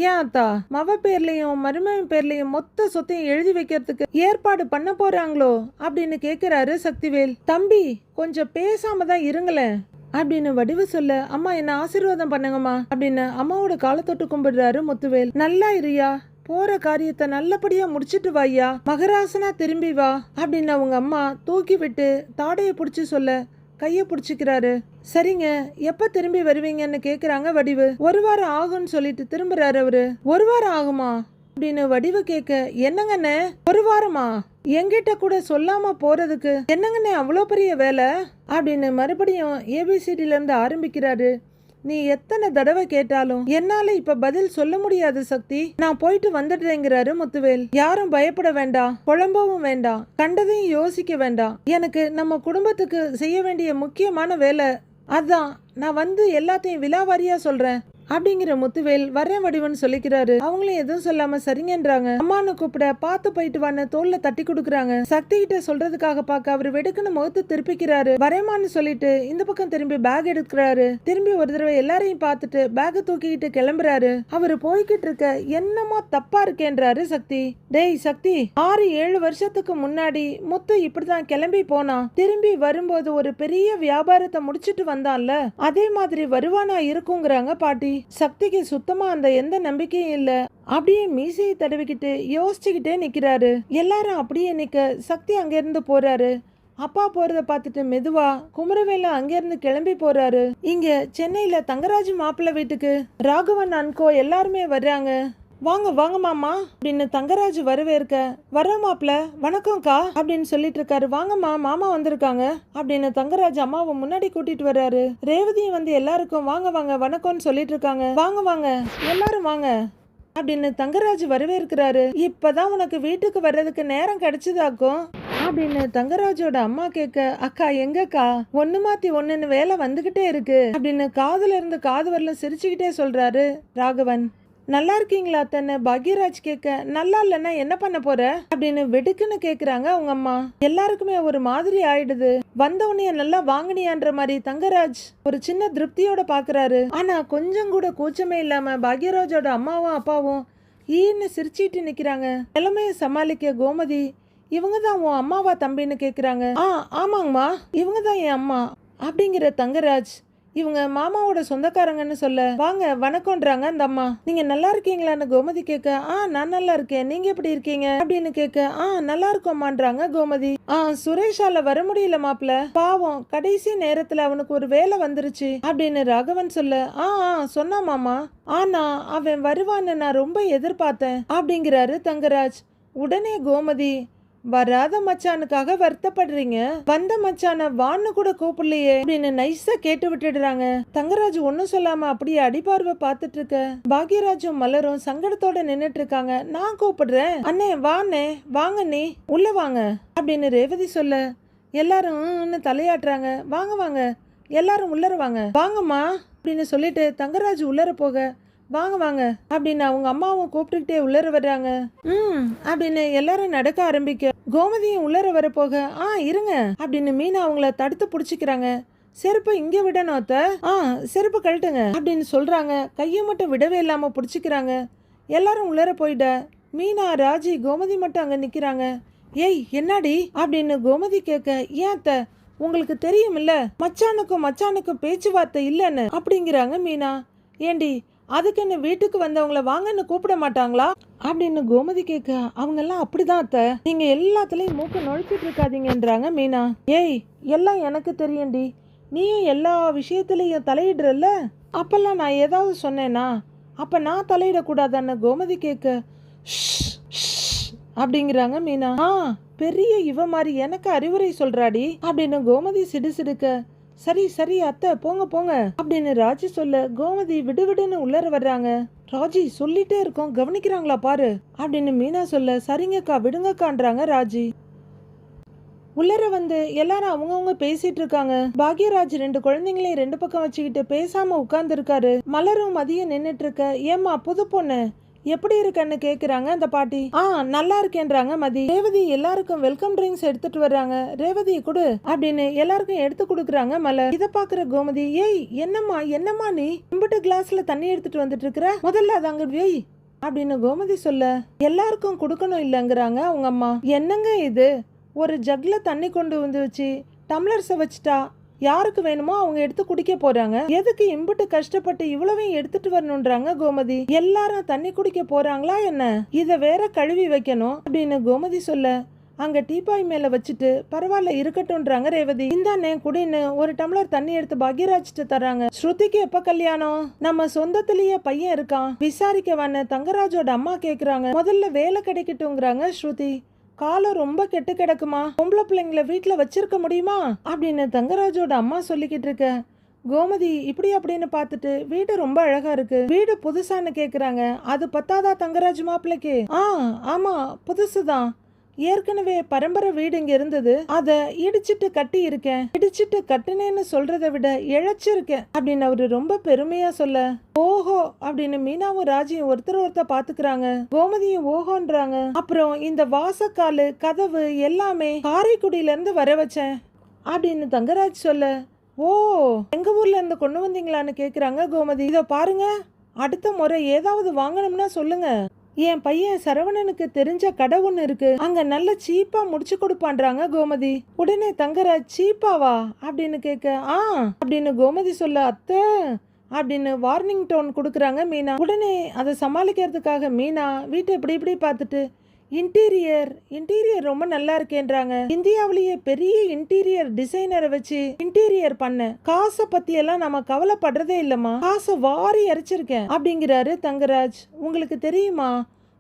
ஏன் அத்தா, மவ பேர்லயும் மருமகன் பேர்லயும் மொத்த சொத்தையும் எழுதி வைக்கிறதுக்கு ஏற்பாடு பண்ண போறாங்களோ அப்படின்னு கேக்குறாரு சக்திவேல். தம்பி, கொஞ்சம் பேசாம தான் இருங்களேன் அப்படின்னு வடிவு சொல்ல, அம்மா என்ன ஆசீர்வாதம் பண்ணுங்கம்மா அப்படின்னு அம்மாவோட காலை தொட்டு கும்பிடுறாரு முத்துவேல். நல்லா இருயா, போற காரியத்தை நல்லபடியா முடிச்சிட்டு வாயா, மகராசனா திரும்பி வா அப்படின்னு அவங்க அம்மா தூக்கி விட்டு தாடைய புடிச்சு சொல்ல கைய புடிச்சுக்கிறாரு. சரிங்க, எப்ப திரும்பி வருவீங்கன்னு கேக்குறாங்க வடிவு. 1 வாரம் ஆகும்னு சொல்லிட்டு திரும்புறாரு அவரு. 1 வாரம் ஆகுமா அப்படின்னு வடிவு கேட்க, என்னங்கண்ணே 1 வாரமா, என்கிட்ட கூட சொல்லாம போறதுக்கு என்னங்கண்ணே அவ்வளோ பெரிய வேலை அப்படின்னு மறுபடியும் ஏபிசிடில இருந்து ஆரம்பிக்கிறாரு. நீ எத்தனை தடவை கேட்டாலும் என்னால இப்ப பதில் சொல்ல முடியாது சக்தி, நான் போயிட்டு வந்துடுறேங்கிறாரு முத்துவேல். யாரும் பயப்பட வேண்டாம், குழம்பவும் வேண்டாம், கண்டதையும் யோசிக்க வேண்டாம். எனக்கு நம்ம குடும்பத்துக்கு செய்ய வேண்டிய முக்கியமான வேலை அதான், நான் வந்து எல்லாத்தையும் விலாவாரியா சொல்றேன் அப்படிங்கிற முத்துவேல் வரேன் வடிவன்னு சொல்லிக்கிறாரு. அவங்களும் எதுவும் சொல்லாம சரிங்கன்றாங்க. அம்மானு கூப்பிட பார்த்து போயிட்டு வான்னு தோல்ல தட்டி கொடுக்குறாங்க. சக்தி கிட்ட சொல்றதுக்காக பார்க்க அவர் வெடுக்குன்னு முகத்து திருப்பிக்கிறாரு. வரேமான்னு சொல்லிட்டு இந்த பக்கம் திரும்பி பேக் எடுக்கிறாரு. திரும்பி ஒரு தடவை எல்லாரையும் பார்த்துட்டு பேக் தூக்கிக்கிட்டு கிளம்புறாரு. அவரு போய்கிட்டு இருக்க என்னமோ தப்பா இருக்கேன்றாரு சக்தி. டேய் சக்தி, 6-7 வருஷத்துக்கு முன்னாடி முத்து இப்படிதான் கிளம்பி போனான். திரும்பி வரும்போது ஒரு பெரிய வியாபாரத்தை முடிச்சிட்டு வந்தான்ல, அதே மாதிரி வருவானா இருக்குங்கிறாங்க பாட்டி. சக்திக்கு சுத்தமா அந்த எந்த நம்பிக்கையும் இல்ல. அப்படியே மீசையை தடவிக்கிட்டு யோசிச்சுக்கிட்டே நிக்கிறாரு. எல்லாரும் அப்படியே நிக்க சக்தி அங்க இருந்து போறாரு. அப்பா போறத பார்த்துட்டு மெதுவா குமரவேல அங்க இருந்து கிளம்பி போறாரு. இங்க சென்னையில தங்கராஜ் மாப்பிள்ளை வீட்டுக்கு ராகவன் அன்கோ எல்லாருமே வர்றாங்க. வாங்க வாங்க மாமா அப்படின்னு தங்கராஜ் வரவேற்க, வர மாப்பிள்ள வணக்கம்க்கா அப்படின்னு சொல்லிட்டு இருக்காரு. வாங்கம்மா, மாமா வந்திருக்காங்க அப்படின்னு தங்கராஜ் அம்மாவை முன்னாடி கூட்டிட்டு வர்றாரு. ரேவதியும் வந்து எல்லாருக்கும் வாங்க வாங்க வணக்கம்னு சொல்லிட்டு இருக்காங்க. வாங்க வாங்க எல்லாரும் வாங்க அப்படின்னு தங்கராஜ் வரவேற்கிறாரு. இப்பதான் உனக்கு வீட்டுக்கு வர்றதுக்கு நேரம் கிடைச்சதாக்கும் அப்படின்னு தங்கராஜோட அம்மா கேட்க, அக்கா எங்கக்கா, ஒண்ணு மாத்தி ஒண்ணுன்னு வேலை வந்துகிட்டே இருக்கு அப்படின்னு காதுல இருந்து காது வரல சிரிச்சுக்கிட்டே சொல்றாரு ராகவன். நல்லா இருக்கீங்களா அத்தனை பாக்யராஜ் கேட்க, நல்லா இல்லைன்னா என்ன பண்ண போற அப்படின்னு வெடுக்குன்னு கேக்குறாங்க அவங்க அம்மா. எல்லாருக்குமே ஒரு மாதிரி ஆயிடுது. வந்தவனைய நல்லா வாங்கினியான்ற மாதிரி தங்கராஜ் ஒரு சின்ன திருப்தியோட பாக்குறாரு. ஆனா கொஞ்சம் கூட கூச்சமே இல்லாம பாக்யராஜோட அம்மாவும் அப்பாவும் ஈன்னு சிரிச்சிட்டு நிக்கிறாங்க. நிலைமைய சமாளிக்க கோமதி, இவங்க தான் உன் அம்மாவா தம்பின்னு கேக்குறாங்க. ஆமாங்கம்மா, இவங்க தான் என் அம்மா அப்படிங்கிற தங்கராஜ் இவங்க மாமாவோட சொந்தக்காரங்கன்னு சொல்ல, வாங்க வணக்கம்ன்றாங்க அந்த அம்மா. நீங்க நல்லா இருக்கீங்களான்னு கோமதி கேட்க, நான் நல்லா இருக்கேன், நீங்க எப்படி இருக்கீங்க அப்படின்னு கேட்க, நல்லா இருக்கோமான்றாங்க கோமதி. சுரேஷால வர முடியல மாப்பிள்ள, பாவம் கடைசி நேரத்துல அவனுக்கு ஒரு வேலை வந்துருச்சு அப்படின்னு ராகவன் சொல்ல, சொன்னா மாமா, ஆனா அவன் வருவான்னு நான் ரொம்ப எதிர்பார்த்தேன் அப்படிங்கிறாரு தங்கராஜ். உடனே கோமதி, வராத மச்சானுக்காக வருத்தப்படுறீங்க, வந்த மச்சான வான்னு கூட கூப்பிடலையே அப்படின்னு நைஸா கேட்டு விட்டுடுறாங்க. தங்கராஜ் ஒன்னும் சொல்லாம அப்படியே அடிபார்வை பார்த்துட்டு இருக்க பாக்யராஜும் மலரும் சங்கடத்தோட நின்னுட்டு இருக்காங்க. நான் கூப்பிடுறேன் அண்ணே, வாண்ணே, வாங்க நீ உள்ள வாங்க அப்படின்னு ரேவதி சொல்ல, எல்லாரும் தலையாட்டுறாங்க. வாங்க வாங்க எல்லாரும் உள்ளர வாங்க, வாங்கம்மா அப்படின்னு சொல்லிட்டு தங்கராஜ் உள்ளர போக, வாங்க வாங்க அப்படின்னு அவங்க அம்மாவும் கூப்பிட்டுக்கிட்டே உள்ளர வர்றாங்க. அப்படின்னு எல்லாரும் நடக்க ஆரம்பிக்க கோமதியும் உள்ளர வர போக, இருங்க அப்படின்னு மீனா அவங்கள தடுத்து புடிச்சுக்கிறாங்க. செருப்பு இங்க விடணும் அத்த, செருப்பு கழட்டுங்க அப்படின்னு சொல்றாங்க. கையை மட்டும் விடவே இல்லாம புடிச்சுக்கிறாங்க. எல்லாரும் உள்ளர போயிட மீனா ராஜி கோமதி மட்டும் அங்க நிக்கிறாங்க. ஏய் என்னடி அப்படின்னு கோமதி கேட்க, ஏன் அத்த, உங்களுக்கு தெரியுமில்ல மச்சானுக்கும் பேச்சுவார்த்தை இல்லைன்னு அப்படிங்கிறாங்க மீனா. ஏண்டி அதுக்கு என்ன வீட்டுக்கு வந்தவங்கள வாங்கன்னு கூப்பிட மாட்டாங்களா அப்படின்னு கோமதி கேட்க, அவங்க எல்லாம் அப்படிதான் அத்த, நீங்க எல்லாத்துலயும் மூக்க நுழைச்சிட்டு இருக்காதீங்கன்றாங்க மீனா. ஏய் எல்லாம் எனக்கு தெரியும்டி, நீயும் எல்லா விஷயத்திலையும் தலையிடுறல்ல, அப்பெல்லாம் நான் ஏதாவது சொன்னேனா, அப்ப நான் தலையிடக்கூடாதான்னு கோமதி கேட்க, அப்படிங்கிறாங்க மீனா. பெரிய இவ மாதிரி எனக்கு அறிவுரை சொல்றாடி அப்படின்னு கோமதி சிடுசிடுக்க, சரி சரி அத்தை போங்க போங்க அப்படின்னு ராஜி சொல்ல கோமதி விடுவிடுன்னு உள்ளர வர்றாங்க. ராஜி சொல்லிட்டே இருக்கோம், கவனிக்கிறாங்களா பாரு அப்படின்னு மீனா சொல்ல, சரிங்கக்கா விடுங்கக்கான்றாங்க ராஜி. உள்ளர வந்து எல்லாரும் அவங்கவுங்க பேசிட்டு இருக்காங்க. பாக்யராஜ் 2 குழந்தைங்களையும் 2 பக்கம் வச்சுக்கிட்டு பேசாம உட்கார்ந்து இருக்காரு. மலரும் மதியம் நின்னுட்டு இருக்க. ஏமா புது பொண்ணு எப்படி இருக்கன்னு கேக்குறாங்க அந்த பாட்டி. நல்லா இருக்கேன்றாங்க மதி. ரேவதி எல்லாருக்கும் வெல்கம் ட்ரிங்க்ஸ் எடுத்துட்டு வர்றாங்க. ரேவதி குடு அப்படின்னு எல்லாருக்கும் எடுத்து கொடுக்குறாங்க மலர். இத பாக்குற கோமதி, ஏய் என்னம்மா நீ இம்புட்டு கிளாஸ்ல தண்ணி எடுத்துட்டு வந்துட்டு இருக்கிற, முதல்ல அது அங்க வெய் அப்படின்னு கோமதி சொல்ல, எல்லாருக்கும் கொடுக்கணும் இல்லங்கிறாங்க அவங்க அம்மா. என்னங்க இது, ஒரு ஜக்ல தண்ணி கொண்டு வந்து வச்சு டம்ளர்ஸை வச்சுட்டா யாருக்கு வேணுமோ அவங்க எடுத்து குடிக்க போறாங்க. எதுக்கு இம்புட்டு கஷ்டப்பட்டு இவ்வளவையும் எடுத்துட்டு வரணும்ன்றாங்க கோமதி. எல்லாரும் தண்ணி குடிக்க போறாங்களா என்ன, இத வேற கழுவி வைக்கணும் அப்படின்னு கோமதி சொல்ல, அங்க டீப்பாய் மேல வச்சுட்டு பரவாயில்ல இருக்கட்டும்ன்றாங்க ரேவதி. இந்தானே குடின்னு ஒரு டம்ளர் தண்ணி எடுத்து பாக்யராஜ்ட்டு தராங்க. ஸ்ருதிக்கு எப்ப கல்யாணம், நம்ம சொந்தத்திலேயே பையன் இருக்கான், விசாரிக்கவான்னு தங்கராஜோட அம்மா கேக்குறாங்க. முதல்ல வேலை கிடைக்கட்டும்ங்கிறாங்க ஸ்ருதி. காலம் ரொம்ப கெட்டு கிடக்குமா, பொம்பளை பிள்ளைங்களை வீட்டுல வச்சிருக்க முடியுமா அப்படின்னு தங்கராஜோட அம்மா சொல்லிக்கிட்டு இருக்க. கோமதி இப்படி அப்படின்னு பார்த்துட்டு, வீடு ரொம்ப அழகா இருக்கு, வீடு புதுசான்னு கேக்குறாங்க. அது பத்தாதா தங்கராஜ் மாப்பிள்ளைக்கு? ஆமா புதுசுதான், ஏற்கனவே பரம்பரை வீடு இங்க இருந்தது, அத இடிச்சிட்டு கட்டி இருக்கேன். இடிச்சிட்டு கட்டுனேன்னு சொல்றதை விட இழைச்சிருக்கேன் அப்படின்னு அவரு ரொம்ப பெருமையா சொல்ல, ஓஹோ அப்படின்னு மீனாவும் ராஜியும் ஒருத்தர் பாத்துக்கிறாங்க. கோமதியும் ஓஹோன்றாங்க. அப்புறம் இந்த வாசக்காலு கதவு எல்லாமே காரைக்குடியில இருந்து வர வச்சேன் அப்படின்னு தங்கராஜ் சொல்ல, ஓ எங்க ஊர்ல இருந்து கொண்டு வந்தீங்களான்னு கேக்குறாங்க கோமதி. இதோ பாருங்க, அடுத்த முறை ஏதாவது வாங்கணும்னா சொல்லுங்க, என் பையன் சரவணனுக்கு தெரிஞ்ச கடை ஒண்ணு இருக்கு, அங்க நல்ல சீப்பா முடிச்சு கொடுப்பான்றாங்க கோமதி. உடனே தங்கராஜ் சீப்பாவா அப்படின்னு கேட்க, அப்படின்னு கோமதி சொல்ல, அத்தை அப்படின்னு வார்னிங் டோன் கொடுக்குறாங்க மீனா. உடனே அதை சமாளிக்கிறதுக்காக மீனா வீட்டை இப்படி பார்த்துட்டு, இன்டீரியர் ரொம்ப நல்லா இருக்கேன்றாங்க. இந்தியாவிலேயே பெரிய இன்டீரியர் டிசைனரை வச்சு இன்டீரியர் பண்ண, காசை பத்தி எல்லாம் நம்ம கவலைப்படுறதே இல்லம்மா, காசை வாரி அரைச்சிருக்கேன் அப்படிங்கிறாரு தங்கராஜ். உங்களுக்கு தெரியுமா,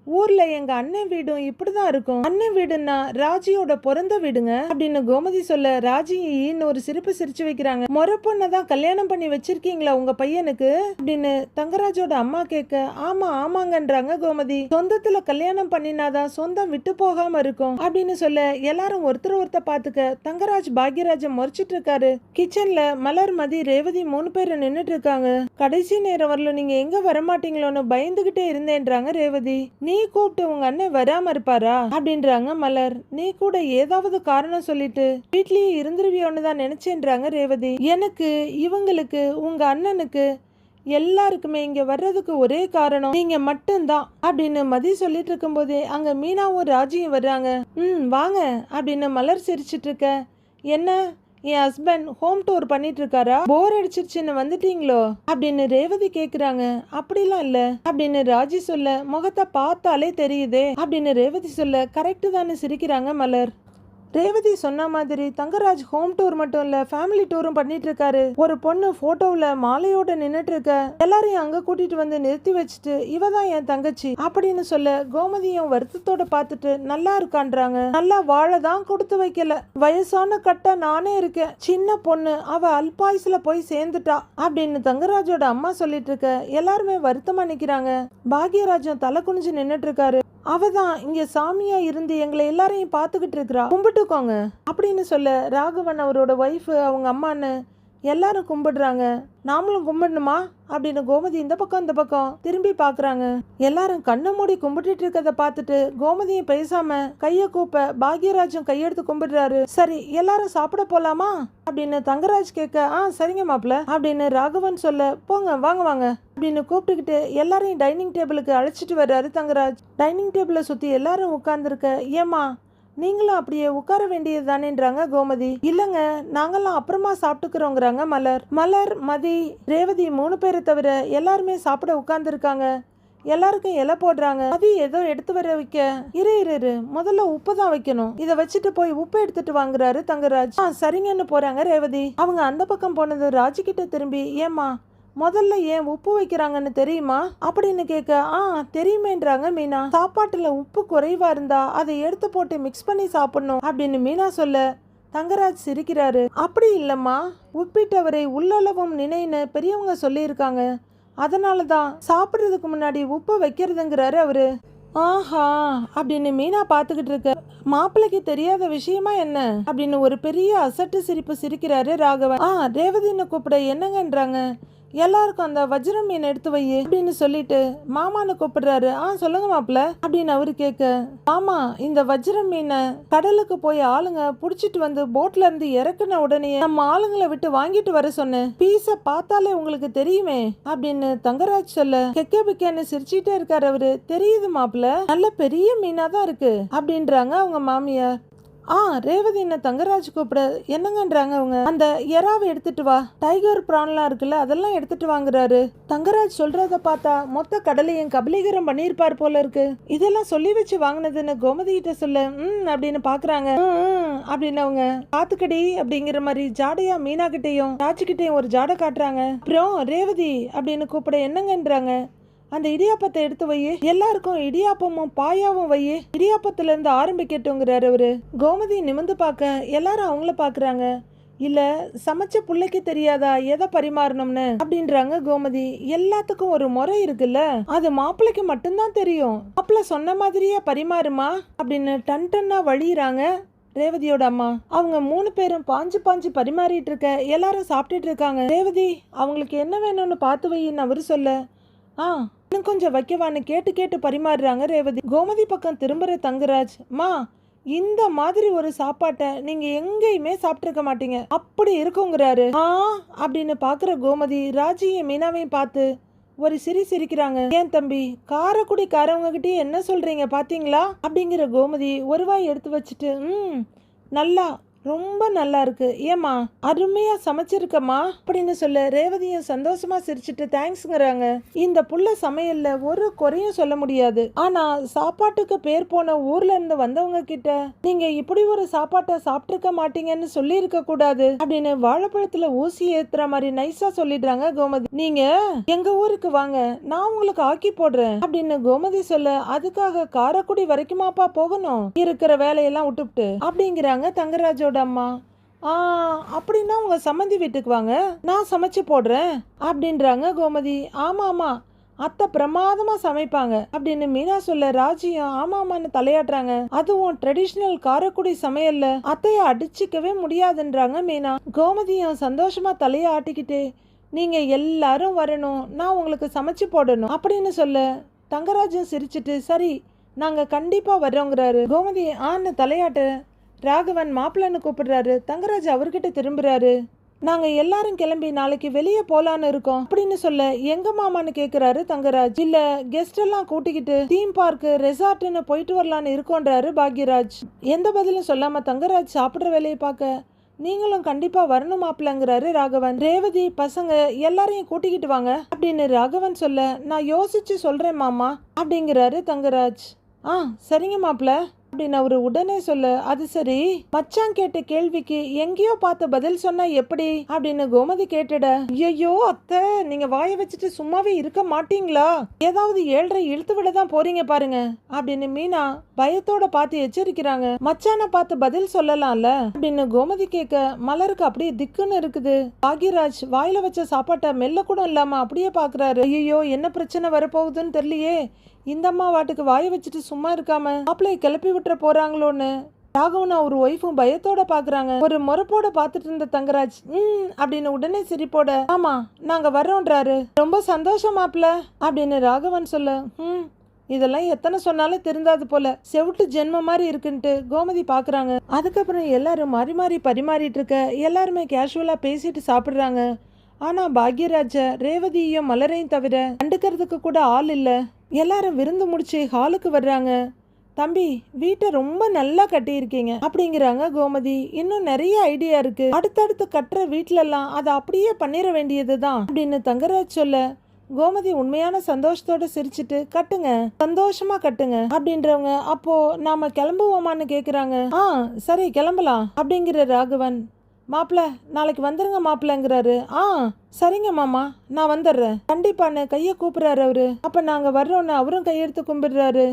ஊர்ல எங்க அண்ணன் வீடும் இப்படிதான் இருக்கும். அண்ணன் வீடுன்னா ராஜியோட பிறந்த வீடுங்க அப்படின்னு கோமதி சொல்ல, ராஜின்னு ஒரு சிரிப்பு சிரிச்சு வைக்கிறாங்க. முறை பொண்ணதான் கல்யாணம் பண்ணி வச்சிருக்கீங்களா உங்க பையனுக்கு அப்படின்னு தங்கராஜோட அம்மா கேட்க, ஆமாங்கன்றாங்க கோமதி. சொந்தத்துல கல்யாணம் பண்ணினாதான் சொந்தம் விட்டு போகாம இருக்கும் அப்படின்னு சொல்ல, எல்லாரும் ஒருத்தர் பாத்துக்க தங்கராஜ் பாக்யராஜ முறைச்சிட்டு இருக்காரு. கிச்சன்ல மலர் மதி ரேவதி 3 பேர் நின்னுட்டு இருக்காங்க. கடைசி நேரம் வரல நீங்க எங்க வரமாட்டீங்களோன்னு பயந்துகிட்டே இருந்தேன்றாங்க ரேவதி. நீ கூப்பிட்டு உங்க அண்ணன் வராம இருப்பாரா அப்படின்றாங்க மலர். நீ கூட ஏதாவது காரணம் சொல்லிட்டு வீட்லயே இருந்துருவியோன்னு தான் நினைச்சேன்றாங்க ரேவதி. எனக்கு இவங்களுக்கு உங்க அண்ணனுக்கு எல்லாருக்குமே இங்க வர்றதுக்கு ஒரே காரணம் நீங்க மட்டும்தான் அப்படின்னு மதி சொல்லிட்டு இருக்கும் போதே அங்க மீனாவும் ராஜியும் வர்றாங்க. வாங்க அப்படின்னு மலர் சிரிச்சிட்டு இருக்க, என்ன என் ஹஸ்பண்ட் ஹோம் டூர் பண்ணிட்டு இருக்காரா, போர் அடிச்சிருச்சுன்னு வந்துட்டீங்களோ அப்படின்னு ரேவதி கேக்குறாங்க. அப்படிலாம் இல்ல அப்படின்னு ராஜி சொல்ல, முகத்தை பார்த்தாலே தெரியுதே அப்படின்னு ரேவதி சொல்ல, கரெக்டு தானே சிரிக்கிறாங்க மலர். ரேவதி சொன்ன மாதிரி தங்கராஜ் ஹோம் டூர் மட்டும் இல்ல ஃபேமிலி டூரும் பண்ணிட்டு இருக்காரு. ஒரு பொண்ணு போட்டோவுல மாலையோட நின்னுட்டு இருக்க, எல்லாரையும் அங்க கூட்டிட்டு வந்து நிறுத்தி வச்சுட்டு, இவதான் என் தங்கச்சி அப்படின்னு சொல்ல, கோமதியும் வருத்தத்தோட பார்த்துட்டு நல்லா இருக்கான்றாங்க. நல்லா வாழதான் கொடுத்து வைக்கல, வயசான கட்டா நானே இருக்கேன், சின்ன பொண்ணு அவ அல்பாயுசுல போய் சேர்ந்துட்டா அப்படின்னு தங்கராஜோட அம்மா சொல்லிட்டு இருக்க, எல்லாருமே வருத்தமா நிக்கிறாங்க. பாக்யராஜும் தலை குனிஞ்சு நின்னுட்டு இருக்காரு. அவதான் இங்க சாமியா இருந்து எங்களை எல்லாரையும் பார்த்துக்கிட்டு இருக்கிறா, கும்பிட்டுக்கோங்க அப்படின்னு சொல்ல, ராகவன் அவரோட ஒய்ஃபு அவங்க அம்மான்னு எல்லாரும் கும்பிடுறாங்க. நாமளும் கும்பிடணுமா அப்படின்னு கோமதி இந்த பக்கம் திரும்பி பாக்குறாங்க. எல்லாரும் கண்ணை மூடி கும்பிட்டு இருக்கத பார்த்துட்டு கோமதியும் பேசாம கைய கூப்ப, பாக்யராஜும் கையெடுத்து கும்பிடுறாரு. சரி எல்லாரும் சாப்பிட போலாமா அப்படின்னு தங்கராஜ் கேட்க, சரிங்க மாப்பிள்ள அப்படின்னு ராகவன் சொல்ல, போங்க வாங்க அப்படின்னு கூப்பிட்டுக்கிட்டு எல்லாரையும் டைனிங் டேபிளுக்கு அழைச்சிட்டு வர்றாரு தங்கராஜ். டைனிங் டேபிளை சுத்தி எல்லாரும் உட்கார்ந்துருக்க, ஏமா நீங்களும் அப்படியே உட்கார வேண்டியது தானேன்றாங்க கோமதி. இல்லங்க நாங்கெல்லாம் அப்புறமா சாப்பிட்டுக்கிறோங்கிறாங்க மலர் மதி ரேவதி 3 பேரை தவிர எல்லாருமே சாப்பிட உட்கார்ந்து இருக்காங்க. எல்லாருக்கும் இலை போடுறாங்க. மதி ஏதோ எடுத்து வர வைக்க, இரு முதல்ல உப்பு தான் வைக்கணும், இதை வச்சுட்டு போய் உப்பு எடுத்துட்டு வாங்குறாரு தங்கராஜ். சரிங்கன்னு போறாங்க ரேவதி. அவங்க அந்த பக்கம் போனது ராஜி கிட்ட திரும்பி, ஏமா முதல்ல ஏன் உப்பு வைக்கிறாங்கன்னு தெரியுமா அப்படின்னு கேட்க, தெரியுமேன்றாங்க மீனா. சாப்பாட்டுல உப்பு குறைவா இருந்தா அதை எடுத்து போட்டு மிக்ஸ் பண்ணி சாப்பிடணும் அப்படின்னு மீனா சொல்ல, தங்கராஜ் சிரிக்கிறாரு. அப்படி இல்லம்மா, உப்பிட்டவரை உள்ளளவும் நினைன்னு பெரியவங்க சொல்லியிருக்காங்க, அதனால தான் சாப்பிட்றதுக்கு முன்னாடி உப்பு வைக்கிறதுங்கிறாரு அவரு. ஆஹா அப்படின்னு மீனா பார்த்துக்கிட்டு இருக்க, மாப்பிள்ளைக்கு தெரியாத விஷயமா என்ன அப்படின்னு ஒரு பெரிய அசட்டு சிரிப்பு சிரிக்கிறாரு ராகவன். ரேவதின்னு கூப்பிட என்னங்கன்றாங்க. எல்லாருக்கும் அந்த வஜ்ரம் மீன் எடுத்து வை அப்படின்னு சொல்லிட்டு மாமான்னு கூப்பிடுறாரு. சொல்லுங்க மாப்பிள்ள அப்படின்னு அவரு கேட்க, மாமா இந்த வஜ்ரம் மீனை கடலுக்கு போய் ஆளுங்க புடிச்சிட்டு வந்து போட்ல இருந்து இறக்குன உடனே நம்ம ஆளுங்களை விட்டு வாங்கிட்டு வர சொன்னேன், பீஸ பார்த்தாலே உங்களுக்கு தெரியுமே அப்படின்னு தங்கராஜ் சொல்ல, கெக்க பிக்கன்னு சிரிச்சிட்டே இருக்காரு அவரு. தெரியுது மாப்பிள்ள, நல்ல பெரிய மீனா தான் இருக்கு அப்படின்றாங்க அவங்க மாமியார். ரேவதி என்ன தங்கராஜ் கூப்பிட என்னங்கன்றாங்க அவங்க. அந்த எறாவை எடுத்துட்டு வா, டைகர் பிரான்லாம் இருக்குல்ல அதெல்லாம் எடுத்துட்டு வாங்குறாரு. தங்கராஜ் சொல்றத பார்த்தா மொத்த கடலையும் கபலீகரம் பண்ணிருப்பார் போல இருக்கு. இதெல்லாம் சொல்லி வச்சு வாங்கினதுன்னு கோமதி கிட்ட சொல்ல அப்படின்னு பாக்குறாங்க. அப்படின்னு அவங்க பாத்துக்கடி அப்படிங்கிற மாதிரி ஜாடையா மீனா கிட்டையும் ராஜுகிட்டையும் ஒரு ஜாடை காட்டுறாங்க. அப்புறம் ரேவதி அப்படின்னு கூப்பிட என்னங்கன்றாங்க. அந்த இடியாப்பத்தை எடுத்து வை, எல்லாருக்கும் இடியாப்பமும் பாயாவும் வை, இடியாப்பத்துல இருந்து ஆரம்பிக்கட்டுங்கிறாரு அவரு. கோமதி நிமிந்து பார்க்க எல்லாரும் அவங்கள பாக்குறாங்க. இல்ல சமைச்ச புள்ளைக்கு தெரியாதா எதை பரிமாறணும்னு அப்படின்றாங்க கோமதி. எல்லாத்துக்கும் ஒரு முறை இருக்குல்ல, அது மாப்பிள்ளைக்கு மட்டும்தான் தெரியும். மாப்பிள்ளை சொன்ன மாதிரியே பரிமாறுமா அப்படின்னு டன் டன்னா வழியிறாங்க ரேவதியோட அம்மா. அவங்க 3 பேரும் பாஞ்சு பாஞ்சு பரிமாறிட்டு இருக்க எல்லாரும் சாப்பிட்டுட்டு இருக்காங்க. ரேவதி அவங்களுக்கு என்ன வேணும்னு பார்த்து வைன்னு அவரு சொல்ல, இன்னும் கொஞ்சம் வைக்கவான்னு கேட்டு கேட்டு பரிமாறுறாங்க ரேவதி. கோமதி பக்கம் திரும்புற தங்கராஜ், மா இந்த மாதிரி ஒரு சாப்பாட்டை நீங்க எங்கேயுமே சாப்பிட்டுருக்க மாட்டீங்க அப்படி இருக்குங்கிறாரு. அப்படின்னு பாக்குற கோமதி ராஜியும் மீனாவையும் பார்த்து ஒரு சிரிக்கிறாங்க. ஏன் தம்பி காரக்குடி காரவங்க கிட்டே என்ன சொல்றீங்க பாத்தீங்களா அப்படிங்கிற கோமதி ஒரு வாய் எடுத்து வச்சுட்டு நல்லா ரொம்ப நல்லா இருக்கு, ஏமா அருமையா சமைச்சிருக்கமா அப்படின்னு சொல்ல ரேவதியும் சந்தோஷமா சிரிச்சுட்டு தேங்க்ஸ்ங்கிறாங்க. இந்த புள்ள சமையல்ல ஒரு குறையும் சொல்ல முடியாது. ஆனா சாப்பாட்டுக்கு பேர் போன ஊர்ல இருந்து வந்தவங்க கிட்ட நீங்க இப்படி ஒரு சாப்பாட்டை சாப்பிட்டுருக்க மாட்டீங்கன்னு சொல்லி இருக்க கூடாது அப்படின்னு வாழைப்பழத்துல ஊசி ஏத்துற மாதிரி நைஸா சொல்லிடுறாங்க கோமதி. நீங்க எங்க ஊருக்கு வாங்க, நான் உங்களுக்கு ஆக்கி போடுறேன் அப்படின்னு கோமதி சொல்ல, அதுக்காக காரக்குடி வரைக்குமாப்பா போகணும், இருக்கிற வேலையெல்லாம் விட்டுவிட்டு அப்படிங்கிறாங்க தங்கராஜோட அம்மா. அப்படின்னா உங்க சம்மந்தி வீட்டுக்கு வாங்க, நான் சமைச்சு போடுறேன் அப்படின்றாங்க கோமதி. ஆமா அத்தை பிரமாதமா சமைப்பாங்க அப்படின்னு மீனா சொல்ல, ராஜியும் ஆமாமான்னு தலையாட்டுறாங்க. அதுவும் ட்ரெடிஷனல் காரக்குடி சமையல்ல அத்தைய அடிச்சுக்கவே முடியாதுன்றாங்க மீனா. கோமதியும் சந்தோஷமா தலைய ஆட்டிக்கிட்டு நீங்க எல்லாரும் வரணும், நான் உங்களுக்கு சமைச்சு போடணும் அப்படின்னு சொல்ல, தங்கராஜும் சிரிச்சிட்டு சரி நாங்க கண்டிப்பா வர்றோங்கிறாரு. கோமதி தலையாட்டு ராகவன் மாப்பிள்ளன்னு கூப்பிடுறாரு. தங்கராஜ் அவர்கிட்ட திரும்புறாரு. நாங்க எல்லாரும் கிளம்பி நாளைக்கு வெளியே போலான்னு இருக்கோம் அப்படின்னு சொல்ல, எங்க மாமான்னு கேக்குறாரு தங்கராஜ். இல்ல கெஸ்ட் எல்லாம் கூட்டிக்கிட்டு தீம் பார்க் ரெசார்ட்னு போயிட்டு வரலான்னு இருக்கோன்றாரு பாக்யராஜ். எந்த பதிலும் சொல்லாம தங்கராஜ் சாப்பிடுற வேலையை பார்க்க, நீங்களும் கண்டிப்பா வரணும் மாப்பிள்ளங்கிறாரு ராகவன். ரேவதி பசங்க எல்லாரையும் கூட்டிக்கிட்டு வாங்க அப்படின்னு ராகவன் சொல்ல, நான் யோசிச்சு சொல்றேன் மாமா அப்படிங்கிறாரு தங்கராஜ். சரிங்க மாப்பிள்ள அப்படின்னு அவரு உடனே சொல்ல, அது சரி மச்சான் கேட்ட கேள்விக்கு எங்கேயோ பார்த்து பதில் சொன்னா எப்படி அப்படின்னு கோமதி கேட்டுட, ஐயோ அத்தை நீங்க வாய வச்சுட்டு சும்மாவே இருக்க மாட்டீங்களா, ஏதாவது 7:30 இழுத்து விட தான் போறீங்க பாருங்க அப்படின்னு மீனா பயத்தோட பார்த்து எச்சரிக்கிறாங்க. மச்சான பார்த்து பதில் சொல்லலாம்ல அப்படின்னு கோமதி கேட்க, மலருக்கு அப்படியே திக்குன்னு இருக்குது. பாக்யராஜ் வாயில வச்ச சாப்பாட்டை மெல்ல கூட இல்லாம அப்படியே பாக்குறாரு. ஐயோ என்ன பிரச்சனை வரப்போகுதுன்னு தெரியலையே, இந்த அம்மா வாட்டுக்கு வாய வச்சுட்டு சும்மா இருக்காம மாப்பிள்ளைய கிளப்பி விட்டுற போறாங்களோன்னு ராகவனும் அவர் ஒய்ஃபும் பயத்தோட பாக்குறாங்க. ஒரு முறப்போட பாத்துட்டு இருந்த தங்கராஜ் அப்படின்னு உடனே சிரிப்போட, ஆமா நாங்க வர்றோன்றாரு. ரொம்ப சந்தோஷம் மாப்பிள்ள அப்படின்னு ராகவன் சொல்ல, இதெல்லாம் எத்தனை சொன்னாலும் திருந்தாது போல, செவிட்டு ஜென்ம மாதிரி இருக்குன்ட்டு கோமதி பாக்குறாங்க. அதுக்கப்புறம் எல்லாரும் மாறி மாறி பரிமாறிட்டு இருக்க எல்லாருமே கேஷுவலா பேசிட்டு சாப்பிடுறாங்க. ஆனா பாக்யராஜ ரேவதியும் மலரையும் தவிர கண்டுக்கிறதுக்கு கூட ஆள் இல்ல. எல்லாரும் விருந்து முடிச்சு ஹாலுக்கு வர்றாங்க. தம்பி வீட்டை ரொம்ப நல்லா கட்டியிருக்கீங்க அப்படிங்கிறாங்க கோமதி. இன்னும் நிறைய ஐடியா இருக்கு, அடுத்தடுத்து கட்டுற வீட்டுல எல்லாம் அதை அப்படியே பண்ணிட வேண்டியதுதான் அப்படின்னு தங்கராஜ் சொல்ல, கோமதி உண்மையான சந்தோஷத்தோட சிரிச்சிட்டு கட்டுங்க சந்தோஷமா கட்டுங்க அப்படின்றவங்க, அப்போ நாம கிளம்புவோமான்னு கேக்குறாங்க. சரி கிளம்பலாம் அப்படிங்கிற ராகவன். மாப்பிள்ள நாளைக்கு வந்துருங்க மாப்பிள்ளங்கிறாரு. சரிங்க மாமா நான் வந்துடுறேன் கண்டிப்பான்னு கைய கூப்பிடுறாரு அவரு. அப்ப நாங்க வர்றோன்னு அவரும் கையெடுத்து கும்பிடுறாரு.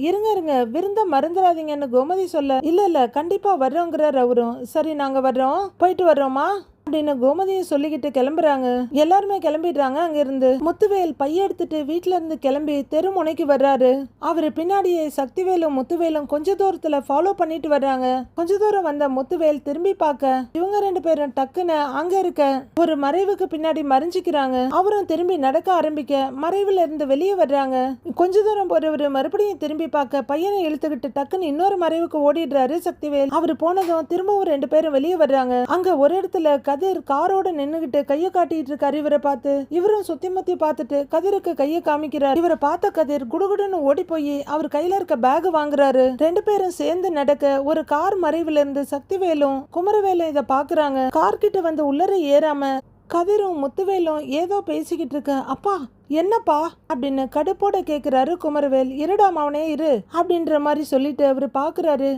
இருங்க விருந்த மறந்துடாதீங்கன்னு கோமதி சொல்ல, இல்ல கண்டிப்பா வர்றோங்கிறாரு அவரும். சரி நாங்க வர்றோம், போயிட்டு வர்றோமா அப்படின்னு கோமதியை சொல்லிக்கிட்டு கிளம்புறாங்க. எல்லாருமே கிளம்பிடுறாங்க. அங்க இருந்து முத்துவேல் பைய எடுத்துட்டு வீட்டுல இருந்து கிளம்பி தெரு முனைக்கு வர்றாரு. அவரு பின்னாடியே சக்திவேலும் முத்துவேலும் கொஞ்ச தூரத்துல ஃபாலோ பண்ணிட்டு வர்றாங்க. கொஞ்ச தூரம் வந்த முத்துவேல் திரும்பி பார்க்க இவங்க 2 பேரும் டக்குன்னு அங்க இருக்க ஒரு மறைவுக்கு பின்னாடி மறைஞ்சிக்கிறாங்க. அவரும் திரும்பி நடக்க ஆரம்பிக்க மறைவுல இருந்து வெளியே வர்றாங்க. கொஞ்ச தூரம் போறவரு மறுபடியும் திரும்பி பார்க்க பையனை இழுத்துக்கிட்டு டக்குன்னு இன்னொரு மறைவுக்கு ஓடிடுறாரு சக்திவேல். அவரு போனதும் திரும்பவும் 2 பேரும் வெளியே வர்றாங்க. அங்க ஒரு இடத்துல கதிர் காரோட நின்னுகிட்டு கைய காட்டிட்டு இருக்காரு. இவரை பார்த்து இவரும் சுத்தி முத்தி பார்த்துட்டு கதிருக்கு கைய காமிக்கிறார். இவரை பார்த்த கதிர் குடுகுடுன்னு ஓடி போய் அவர் கையில இருக்க பேக் வாங்குறாரு. 2 பேரும் சேர்ந்து நடக்க ஒரு கார் மறைவுல இருந்து சக்திவேலும் குமரவேலும் இத பாக்குறாங்க. கார் கிட்ட வந்து உள்ளர ஏறாம கதிரும் முத்துவேலும் ஏதோ பேசிக்கிட்டு இருக்க. அப்பா என்னப்பா அப்படின்னு கடுப்போட கேக்குறாரு குமரவேல். இருடா அவனே இரு அப்படின்ற மாதிரி சொல்லிட்டு அவரு பாக்குறாரு.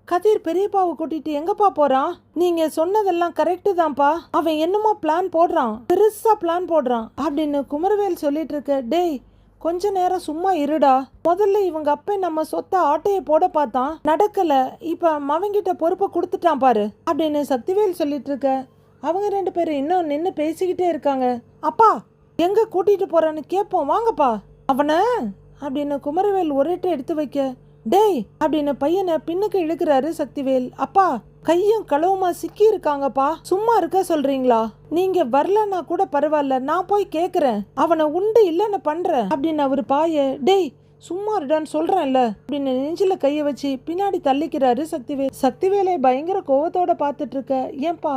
கதிர் பெரியப்பாவை கூட்டிட்டு எங்கப்பா போறான்? நீங்க சொன்னதெல்லாம் கரெக்டு தான்ப்பா. அவன் என்னமோ பிளான் போடுறான், பெருசா பிளான் போடுறான் அப்படின்னு குமரவேல் சொல்லிட்டு இருக்க. டேய் கொஞ்ச நேரம் சும்மா இருடா. முதல்ல இவங்க அப்ப நம்ம சொத்த ஆட்டைய போட பார்த்தான், நடக்கல. இப்ப மவங்கிட்ட பொறுப்பை கொடுத்துட்டான் பாரு அப்படின்னு சக்திவேல் சொல்லிட்டு இருக்க. அவங்க 2 பேரும் இன்னும் நின்று பேசிக்கிட்டே இருக்காங்க. அப்பா எங்க கூட்டிட்டு போறான்னு கேட்போம் வாங்கப்பா அவனை அப்படின்னு குமரவேல் ஒரேட்டு எடுத்து வைக்க. டேய் அப்படின்னு பையனை பின்னுக்கு இழுக்கிறாரு சக்திவேல். அப்பா கையும் களவுமா சிக்கி இருக்காங்கப்பா, சும்மா இருக்க சொல்றீங்களா? நீங்க வரலன்னா கூட பரவாயில்ல, நான் போய் கேக்குறேன், அவனை உண்டு இல்லன்னு பண்றேன் அப்படின்னு அவரு பாய. டேய் சும்மா இருடான்னு சொல்றேன்ல அப்படின்னு நெஞ்சில கைய வச்சு பின்னாடி தள்ளிக்கிறாரு சக்திவேல். சக்திவேலை பயங்கர கோவத்தோட பாத்துட்டு இருக்க. ஏன்பா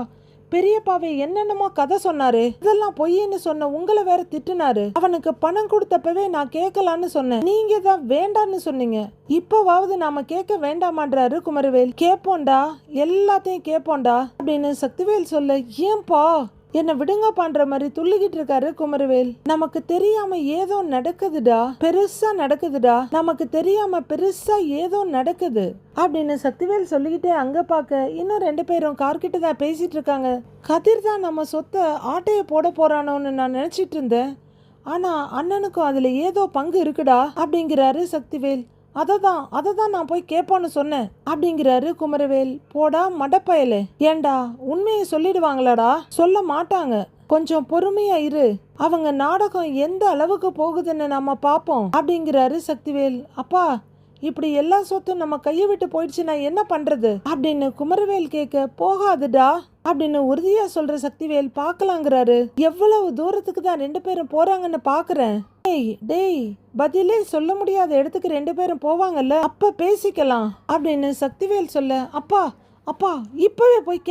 பெரியப்பாவே என்னென்னமோ கதை சொன்னாரு, இதெல்லாம் பொய்ன்னு சொன்ன உங்களை வேற திட்டுனாரு. அவனுக்கு பணம் கொடுத்தப்பவே நான் கேட்கலான்னு சொன்னேன், நீங்க தான் வேண்டான்னு சொன்னீங்க. இப்பவாவது நாம கேட்க வேண்டாமான்றாரு குமரவேல். கேப்போண்டா, எல்லாத்தையும் கேப்போண்டா அப்படின்னு சக்திவேல் சொல்ல. ஏன்பா என்ன விடுங்க பண்ற மாதிரி துள்ளிக்கிட்டு இருக்காரு குமரவேல். நமக்கு தெரியாம ஏதோ நடக்குதுடா, பெருசா நடக்குதுடா, நமக்கு தெரியாம பெருசா ஏதோ நடக்குது அப்படின்னு சக்திவேல் சொல்லிக்கிட்டே அங்க பாக்க இன்னும் 2 பேரும் கார்கிட்ட தான் பேசிட்டு இருக்காங்க. கதிர் தான் நம்ம சொத்தை ஆட்டைய போட போறானோன்னு நான் நினைச்சிட்டு இருந்தேன், ஆனா அண்ணனுக்கும் அதுல ஏதோ பங்கு இருக்குடா அப்படிங்கிறாரு சக்திவேல். அததான் நான் போய் கேட்போன்னு சொன்னேன் அப்படிங்கிறாரு குமரவேல். போடா மடப்பயலே, ஏண்டா உண்மையை சொல்லிடுவாங்களாடா? சொல்ல மாட்டாங்க, கொஞ்சம் பொறுமையா இரு, அவங்க நாடகம் எந்த அளவுக்கு போகுதுன்னு நம்ம பாப்போம் அப்படிங்கிறாரு சக்திவேல். அப்பா இப்படி எல்லா சொத்தும் நம்ம கையை விட்டு போயிடுச்சுன்னா என்ன பண்றது அப்படின்னு குமரவேல் கேட்க. போகாதுடா அப்படின்னு உறுதியா சொல்ற சக்திவேல். பாக்கலாங்கிறாரு. எவ்வளவு தூரத்துக்கு தான் 2 பேரும் போறாங்கன்னு பாக்குறேன். டேய் பதிலே சொல்ல முடியாத இடத்துக்கு 2 பேரும் போவாங்கல்ல, அப்ப பேசிக்கலாம் அப்படின்னு சக்திவேல் சொல்ல. அப்பா அப்பா இப்பவே போய்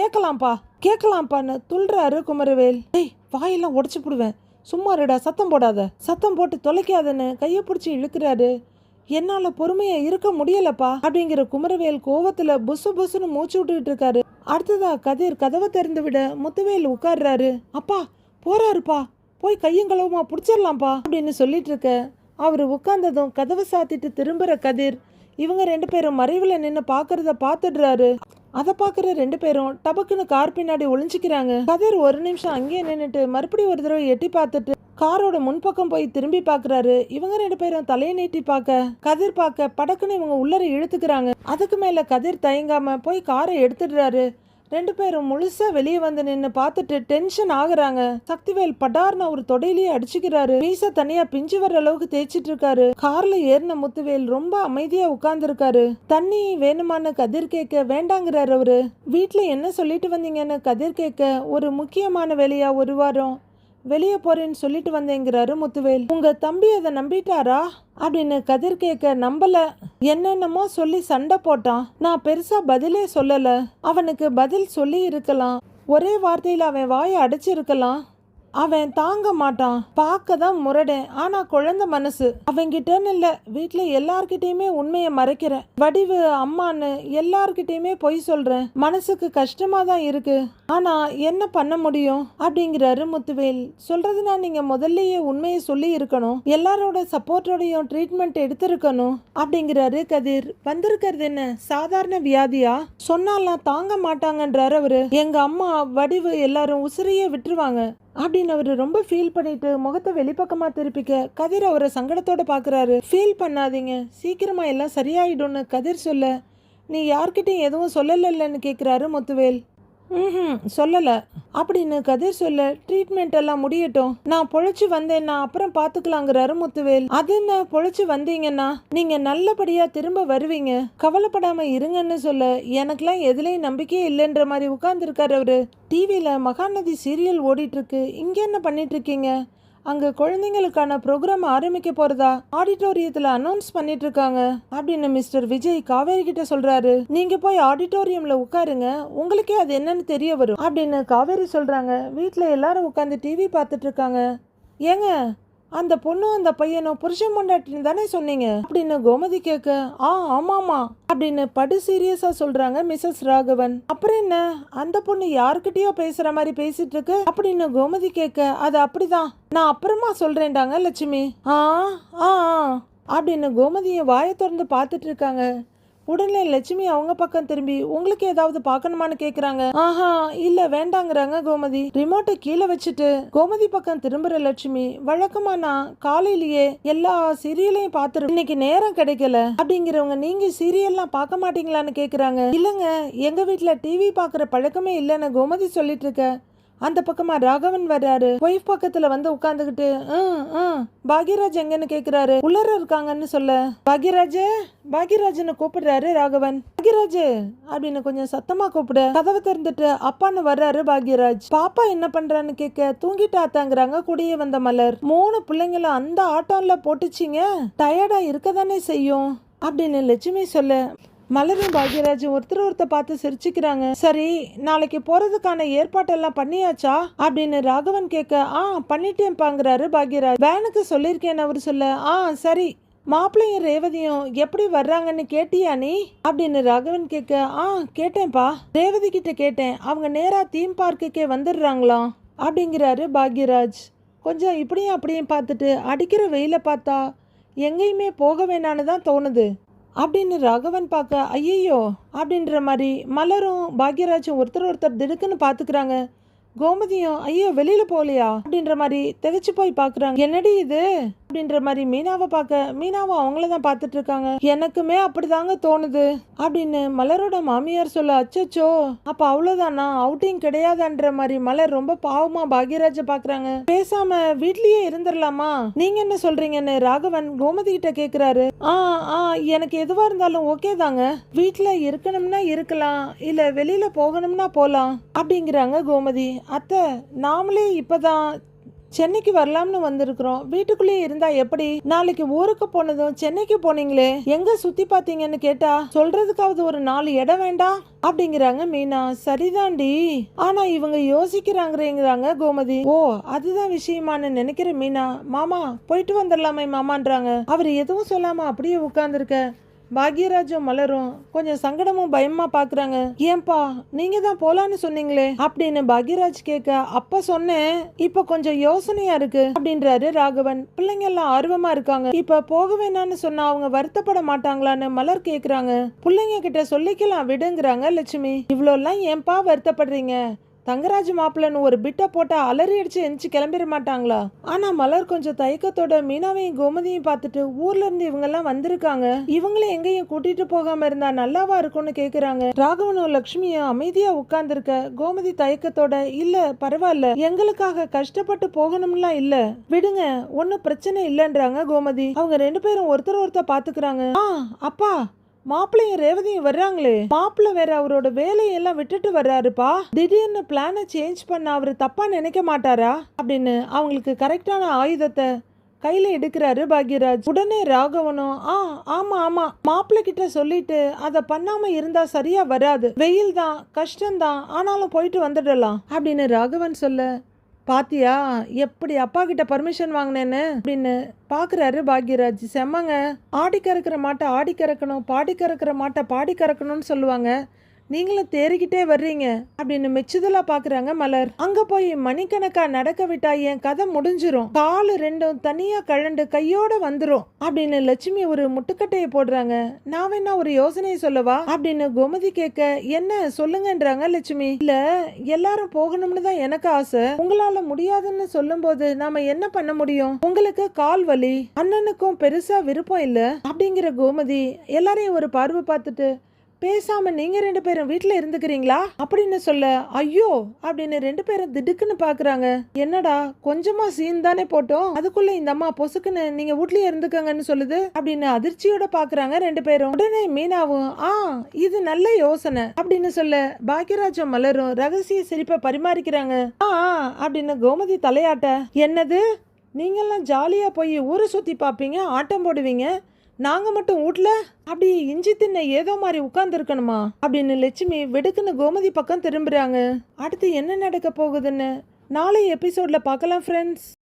கேட்கலாம்ப்பான்னு துள்றாரு குமரவேல். டேய் வாயெல்லாம் உடைச்சு போடுவேன், சும்மா இருடா, சத்தம் போடாத, சத்தம் போட்டு தொலைக்காதன்னு கையை பிடிச்சி இழுக்கிறாரு. என்னால பொறுமையா இருக்க முடியலப்பா அப்படிங்கிற குமரவேல் கோவத்துல புசு புசுன்னு மூச்சு விட்டுக்கிட்டு இருக்காரு. அடுத்ததா கதிர் கதவை திறந்து விட முத்துவேல் உட்கார்றாரு. அப்பா போறாருப்பா, போய் கையங்களவுமா பிடிச்சிடலாம்ப்பா அப்படின்னு சொல்லிட்டு இருக்க. அவரு உட்கார்ந்ததும் கதவை சாத்திட்டு திரும்புற கதிர் இவங்க 2 பேரும் மறைவுல நின்று பாக்குறத பாத்துடுறாரு. அதை பாக்குற 2 பேரும் டபக்குன்னு கார் பின்னாடி ஒளிஞ்சிக்கிறாங்க. கதிர் ஒரு நிமிஷம் அங்கேயே நின்னுட்டு மறுபடியும் ஒரு தடவை எட்டி பார்த்துட்டு காரோட முன்பக்கம் போய் திரும்பி பாக்குறாரு. இவங்க 2 பேரும் தலையை நீட்டி பார்க்க கதிர் பார்க்க படக்குன்னு இவங்க உள்ளர இழுத்துக்கிறாங்க. அதுக்கு மேல கதிர் தயங்காம போய் காரை எடுத்துடுறாரு. 2 பேரும் முழுசா வெளியே வந்து நின்னு பார்த்துட்டு டென்ஷன் ஆகுறாங்க. சக்திவேல் படார்னு ஒரு தொடையிலேயே அடிச்சுக்கிறாரு. மீச தனியா பிஞ்சு வர அளவுக்கு தேய்ச்சிட்டு இருக்காரு. கார்ல ஏறின முத்துவேல் ரொம்ப அமைதியா உட்கார்ந்து இருக்காரு. தண்ணி வேணுமான்னு கதிர் கேட்க வேண்டாங்கிறாரு அவரு. வீட்டுல என்ன சொல்லிட்டு வந்தீங்கன்னு கதிர் கேட்க ஒரு முக்கியமான வேலையா 1 வாரம் வெளியே போறேன்னு சொல்லிட்டு வந்தேங்கிறாரு முத்துவேல். உங்க தம்பி அதை நம்பிட்டாரா அப்படின்னு கதிர் கேட்க. நம்பல, என்னென்னமோ சொல்லி சண்டை போட்டான், நான் பெருசா பதிலே சொல்லல. அவனுக்கு பதில் சொல்லி இருக்கலாம், ஒரே வார்த்தையில அவன் வாயை அடைச்சிருக்கலாம். அவன் தாங்க மாட்டான், பார்க்க தான் முரடேன், ஆனா குழந்தை மனசு. அவங்கிட்டன்னு இல்ல, வீட்டுல எல்லார்கிட்டயுமே உண்மையை மறைக்கிறேன். வடிவு அம்மான்னு எல்லார்கிட்டயுமே பொய் சொல்றேன். மனசுக்கு கஷ்டமா தான் இருக்கு, ஆனா என்ன பண்ண முடியும் அப்படிங்கிறாரு முத்துவேல். சொல்றதுனா நீங்க முதல்லயே உண்மையை சொல்லி இருக்கணும், எல்லாரோட சப்போர்ட்டோடையும் ட்ரீட்மெண்ட் எடுத்திருக்கணும் அப்படிங்கிறாரு கதிர். வந்திருக்கிறது என்ன சாதாரண வியாதியா? சொன்னாலாம் தாங்க மாட்டாங்கன்றாரு அவரு. எங்க அம்மா வடிவு எல்லாரும் உசிரையே விட்டுருவாங்க அப்படின்னு அவரு ரொம்ப ஃபீல் பண்ணிட்டு முகத்தை வெளிப்பக்கமா திருப்பிக்க கதிர் அவரை சங்கடத்தோட பாக்குறாரு. ஃபீல் பண்ணாதீங்க, சீக்கிரமா எல்லாம் சரியாயிடும்னு கதிர் சொல்ல. நீ யார்கிட்டையும் எதுவும் சொல்லலன்னு கேக்குறாரு முத்துவேல். சொல்லல அப்படின்னு கதிர் சொல்ல, ட்ரீட்மெண்ட் எல்லாம் முடியட்டும், நான் பொழைச்சு வந்தேன்னா அப்புறம் பாத்துக்கலாங்கிறாரு முத்துவேல். அது என்ன, பொழைச்சு வந்தீங்கன்னா நீங்க நல்லபடியா திரும்ப வருவீங்க, கவலைப்படாம இருங்கன்னு சொல்ல, எனக்கெல்லாம் எதுலயும் நம்பிக்கையே இல்லைன்ற மாதிரி உட்கார்ந்து இருக்காரு அவரு. டிவியில மகாநதி சீரியல் ஓடிட்டு இருக்கு. இங்க என்ன பண்ணிட்டு இருக்கீங்க? அங்க குழந்தைங்களுக்கான ப்ரோக்ராம் ஆரம்பிக்க போறதா ஆடிட்டோரியத்துல அனௌன்ஸ் பண்ணிட்டு இருக்காங்க அப்படின்னு மிஸ்டர் விஜய் காவேரி கிட்ட சொல்றாரு. நீங்க போய் ஆடிட்டோரியம்ல உட்காருங்க, உங்களுக்கே அது என்னன்னு தெரிய வரும் அப்படின்னு காவேரி சொல்றாங்க. வீட்டுல எல்லாரும் உட்காந்து டிவி பார்த்துட்டு இருக்காங்க. ஏங்க, அந்த பொண்ணும் அந்த பையனும் புருஷன் பொண்டாட்டின்னு தானே சொன்னீங்க அப்படின்னு கோமதி கேட்க, ஆமாமா அப்படின்னு படு சீரியஸா சொல்றாங்க மிஸ்ஸஸ் ராகவன். அப்புறம் என்ன, அந்த பொண்ணு யாருக்கிட்டயோ பேசுற மாதிரி பேசிட்டு இருக்கு அப்படின்னு கோமதி கேட்க, அது அப்படிதான், நான் அப்புறமா சொல்றேன்டாங்க லட்சுமி. ஆ ஆ அப்படின்னு கோமதியை வாயை திறந்து பார்த்துட்டு இருக்காங்க. உடனே லட்சுமி அவங்க பக்கம் திரும்பி, உங்களுக்கு ஏதாவது பார்க்கணுமான்னு கேக்குறாங்க. ஆஹா இல்ல வேண்டாங்கிறாங்க கோமதி. ரிமோட்டை கீழே வச்சுட்டு கோமதி பக்கம் திரும்புற லட்சுமி, வழக்கமா நான் காலையிலேயே எல்லா சீரியலையும் பார்த்துரு, இன்னைக்கு நேரம் கிடைக்கல அப்படிங்கிறவங்க நீங்க சீரியல்லாம் பார்க்க மாட்டீங்களான்னு கேக்குறாங்க. இல்லங்க, எங்க வீட்டுல டிவி பாக்குற பழக்கமே இல்லைன்னு கோமதி சொல்லிட்டு இருக்க. அந்த பக்கமா ராகவன் வர்றாரு. ஒய்ஃப் பக்கத்துல வந்து உட்கார்ந்துகிட்டு, பாக்யராஜ் எங்கன்னு கேக்குறாரு. உள்ளர இருக்காங்கன்னு சொல்ல, பாக்யராஜ்னு கூப்பிடுறாரு ராகவன். பாக்யராஜ் அப்படின்னு கொஞ்சம் சத்தமா கூப்பிட, கதவை திறந்துட்டு அப்பான்னு வர்றாரு பாக்யராஜ். பாப்பா என்ன பண்றான்னு கேட்க, தூங்கிட்டாத்தாங்கிறாங்க கூடிய வந்த மலர். 3 பிள்ளைங்களும் அந்த ஆட்டோல போட்டுச்சிங்க, டயர்டா இருக்கதானே செய்யும் அப்படின்னு லட்சுமி சொல்ல, மலரும் பாக்யராஜும் ஒருத்தர் பார்த்து சிரிச்சுக்கிறாங்க. சரி, நாளைக்கு போறதுக்கான ஏற்பாட்டெல்லாம் பண்ணியாச்சா அப்படின்னு ராகவன் கேட்க, பண்ணிட்டேன்பாங்கிறாரு பாக்யராஜ். வேனுக்கு சொல்லியிருக்கேன்னு அவர் சொல்ல, சரி, மாப்பிள்ளையும் ரேவதியும் எப்படி வர்றாங்கன்னு கேட்டியா நீ அப்படின்னு ராகவன் கேட்க, கேட்டேன்ப்பா, ரேவதி கிட்ட கேட்டேன், அவங்க நேரா தீம் பார்க்குக்கே வந்துடுறாங்களாம் அப்படிங்கிறாரு பாக்யராஜ். கொஞ்சம் இப்படியும் அப்படியும் பார்த்துட்டு அடிக்கிற வெயில பார்த்தா எங்கேயுமே போக வேணான்னு தான் தோணுது அப்படின்னு ராகவன் பார்க்க, ஐயோ அப்படின்ற மாதிரி மலரும் பாக்யராஜும் ஒருத்தர் திடுக்குன்னு பார்த்துக்கிறாங்க. கோமதியும் ஐயோ வெளியில போகலையா அப்படின்ற மாதிரி திகச்சு போய் பாக்குறாங்க. என்னடி இது அப்படின்ற மாதிரி மீனாவை பார்க்க, மீனாவும் அவங்களதான் பார்த்துட்டு இருக்காங்க. எனக்குமே அப்படிதாங்க தோணுது அப்படின்னு மலரோட மாமியார் சொல்ல, அச்சச்சோ அப்ப அவ்வளவுதானா, அவுட்டிங் கிடையாதுன்ற மாதிரி மலர் ரொம்ப பாவமா பாக்யராஜ பாக்குறாங்க. பேசாம வீட்லயே இருந்துடலாமா, நீங்க என்ன சொல்றீங்கன்னு ராகவன் கோமதி கிட்ட கேக்குறாரு. எனக்கு எதுவா இருந்தாலும் ஓகே தாங்க, வீட்டுல இருக்கணும்னா இருக்கலாம், இல்ல வெளியில போகணும்னா போலாம் அப்படிங்கிறாங்க கோமதி. அத்தை, நாமளே இப்பதான் சென்னைக்கு வரலாம்னு வந்திருக்கிறோம், வீட்டுக்குள்ளேயே இருந்தா எப்படி, நாளைக்கு ஊருக்கு போனதும் சென்னைக்கு போனீங்களே எங்க சுத்தி பாத்தீங்கன்னு கேட்டா சொல்றதுக்காவது ஒரு 4 இடம் வேண்டாம் அப்படிங்கிறாங்க மீனா. சரிதாண்டி, ஆனா இவங்க யோசிக்கிறாங்கிறாங்க கோமதி. ஓ அதுதான் விஷயமானு நினைக்கிற மீனா. மாமா போயிட்டு வந்துடலாமே மாமான்றாங்க. அவர் எதுவும் சொல்லாம அப்படியே உட்கார்ந்துருக்க. பாக்யராஜும் மலரும் கொஞ்சம் சங்கடமும் பயமா பாக்குறாங்க. ஏன்பா நீங்க தான் போலான்னு சொன்னீங்களே அப்படின்னு பாக்யராஜ் கேட்க, அப்ப சொன்னேன், இப்ப கொஞ்சம் யோசனையா இருக்கு அப்படின்றாரு ராகவன். பிள்ளைங்க எல்லாம் ஆர்வமா இருக்காங்க, இப்ப போக வேணான்னு சொன்னா அவங்க வருத்தப்பட மாட்டாங்களான்னு மலர் கேக்குறாங்க. பிள்ளைங்க கிட்ட சொல்லிக்கலாம் விடுங்கிறாங்க லட்சுமி. இவ்வளோ எல்லாம் ஏன்பா வருத்தப்படுறீங்க, தங்கராஜ் மாப்பிள்ளன்னு ஒரு பிட்ட போட்டா அலறி அடிச்சு எந்திச்சு கிளம்பிட மாட்டாங்களா? ஆனா மலர் கொஞ்சம் தயக்கத்தோட மீனாவையும் கோமதியும் பார்த்துட்டு, ஊர்ல இருந்து இவங்க எல்லாம் வந்திருக்காங்க, இவங்களே எங்கேயும் கூட்டிட்டு போகாம இருந்தா நல்லாவா இருக்கும்னு கேக்குறாங்க. ராகவனும் லட்சுமியும் அமைதியா உட்கார்ந்துருக்க. கோமதி தயக்கத்தோட, இல்ல பரவாயில்ல, எங்களுக்காக கஷ்டப்பட்டு போகணும்லாம் இல்ல, விடுங்க, ஒன்னும் பிரச்சனை இல்லைன்றாங்க கோமதி. அவங்க 2 பேரும் ஒருத்தர் பாத்துக்கிறாங்க. அப்பா, மாப்பிள்ளையும் ரேவதியும் வர்றாங்களே, மாப்பிள்ளை வேற அவரோட வேலையெல்லாம் விட்டுட்டு வர்றாருப்பா, திடீர்னு பிளான சேஞ்ச் பண்ண அவரு தப்பா நினைக்க மாட்டாரா அப்படின்னு அவங்களுக்கு கரெக்டான ஆயுதத்தை கையில எடுக்கிறாரு பாக்யராஜ். உடனே ராகவனும், ஆமா ஆமா, மாப்பிள்ளை கிட்ட சொல்லிட்டு அதை பண்ணாம இருந்தா சரியா வராது, வெயில் தான் கஷ்டம்தான், ஆனாலும் போயிட்டு வந்துடலாம் அப்படின்னு ராகவன் சொல்ல, பாத்தியா எப்படி அப்பா கிட்ட பர்மிஷன் வாங்கினேன்னு அப்படின்னு பாக்குறாரு பாக்யராஜ். செம்மங்க, ஆடி கறக்கிற மாட்டை ஆடி கறக்கணும், பாடி கறக்கிற மாட்டை பாடி கறக்கணும்னு சொல்லுவாங்க, நீங்களும் தேறிக்கிட்டே வர்றீங்க அப்படின்னு மெச்சுதலா பாக்குறாங்க மலர். அங்க போய் மணிக்கணக்கா நடக்க விட்டா என் கதை முடிஞ்சிரும், காலு 2ம் தனியா கழண்டு கையோட வந்துரும் அப்படின்னு லட்சுமி ஒரு முட்டுக்கட்டைய போடுறாங்க. நான் வேணா ஒரு யோசனையை சொல்லவா அப்படின்னு கோமதி கேட்க, என்ன சொல்லுங்கன்றாங்க லட்சுமி. இல்ல, எல்லாரும் போகணும்னு தான் எனக்கு ஆசை, உங்களால முடியாதுன்னு சொல்லும் போது நாம என்ன பண்ண முடியும், உங்களுக்கு கால் வலி, அண்ணனுக்கும் பெருசா விருப்பம் இல்ல அப்படிங்கிற கோமதி எல்லாரையும் ஒரு பார்வை பார்த்துட்டு, பேசாம நீங்க 2 பேரும் வீட்ல இருந்துக்கிறீங்களா அப்படின்னு சொல்ல, ஐயோ அப்படின்னு 2 பேரும் திடுக்குன்னு பாக்குறாங்க. என்னடா கொஞ்சமா சீன் தானே போட்டோம், அதுக்குள்ள இந்த அம்மா பொசுக்குன்னு நீங்க வீட்லயே இருந்துக்கங்கன்னு சொல்லுது அப்படின்னு அதிர்ச்சியோட பாக்குறாங்க 2 பேரும். உடனே மீனாவும் இது நல்ல யோசனை அப்படின்னு சொல்ல, பாக்யராஜும் மலரும் ரகசிய சிரிப்பை பரிமாறிக்கிறாங்க. அப்படின்னு கோமதி தலையாட்ட, என்னது நீங்கெல்லாம் ஜாலியா போய் ஊரை சுத்தி பாப்பீங்க, ஆட்டம் போடுவீங்க, நாங்க மட்டும் வீட்ல அப்படி இஞ்சி தின்ன ஏதோ மாதிரி உட்கார்ந்து இருக்கணுமா அப்படின்னு லட்சுமி வெடுக்குன்னு கோமதி பக்கம் திரும்புறாங்க. அடுத்து என்ன நடக்க போகுதுன்னு நாளை எபிசோட்ல பார்க்கலாம் ஃப்ரெண்ட்ஸ்.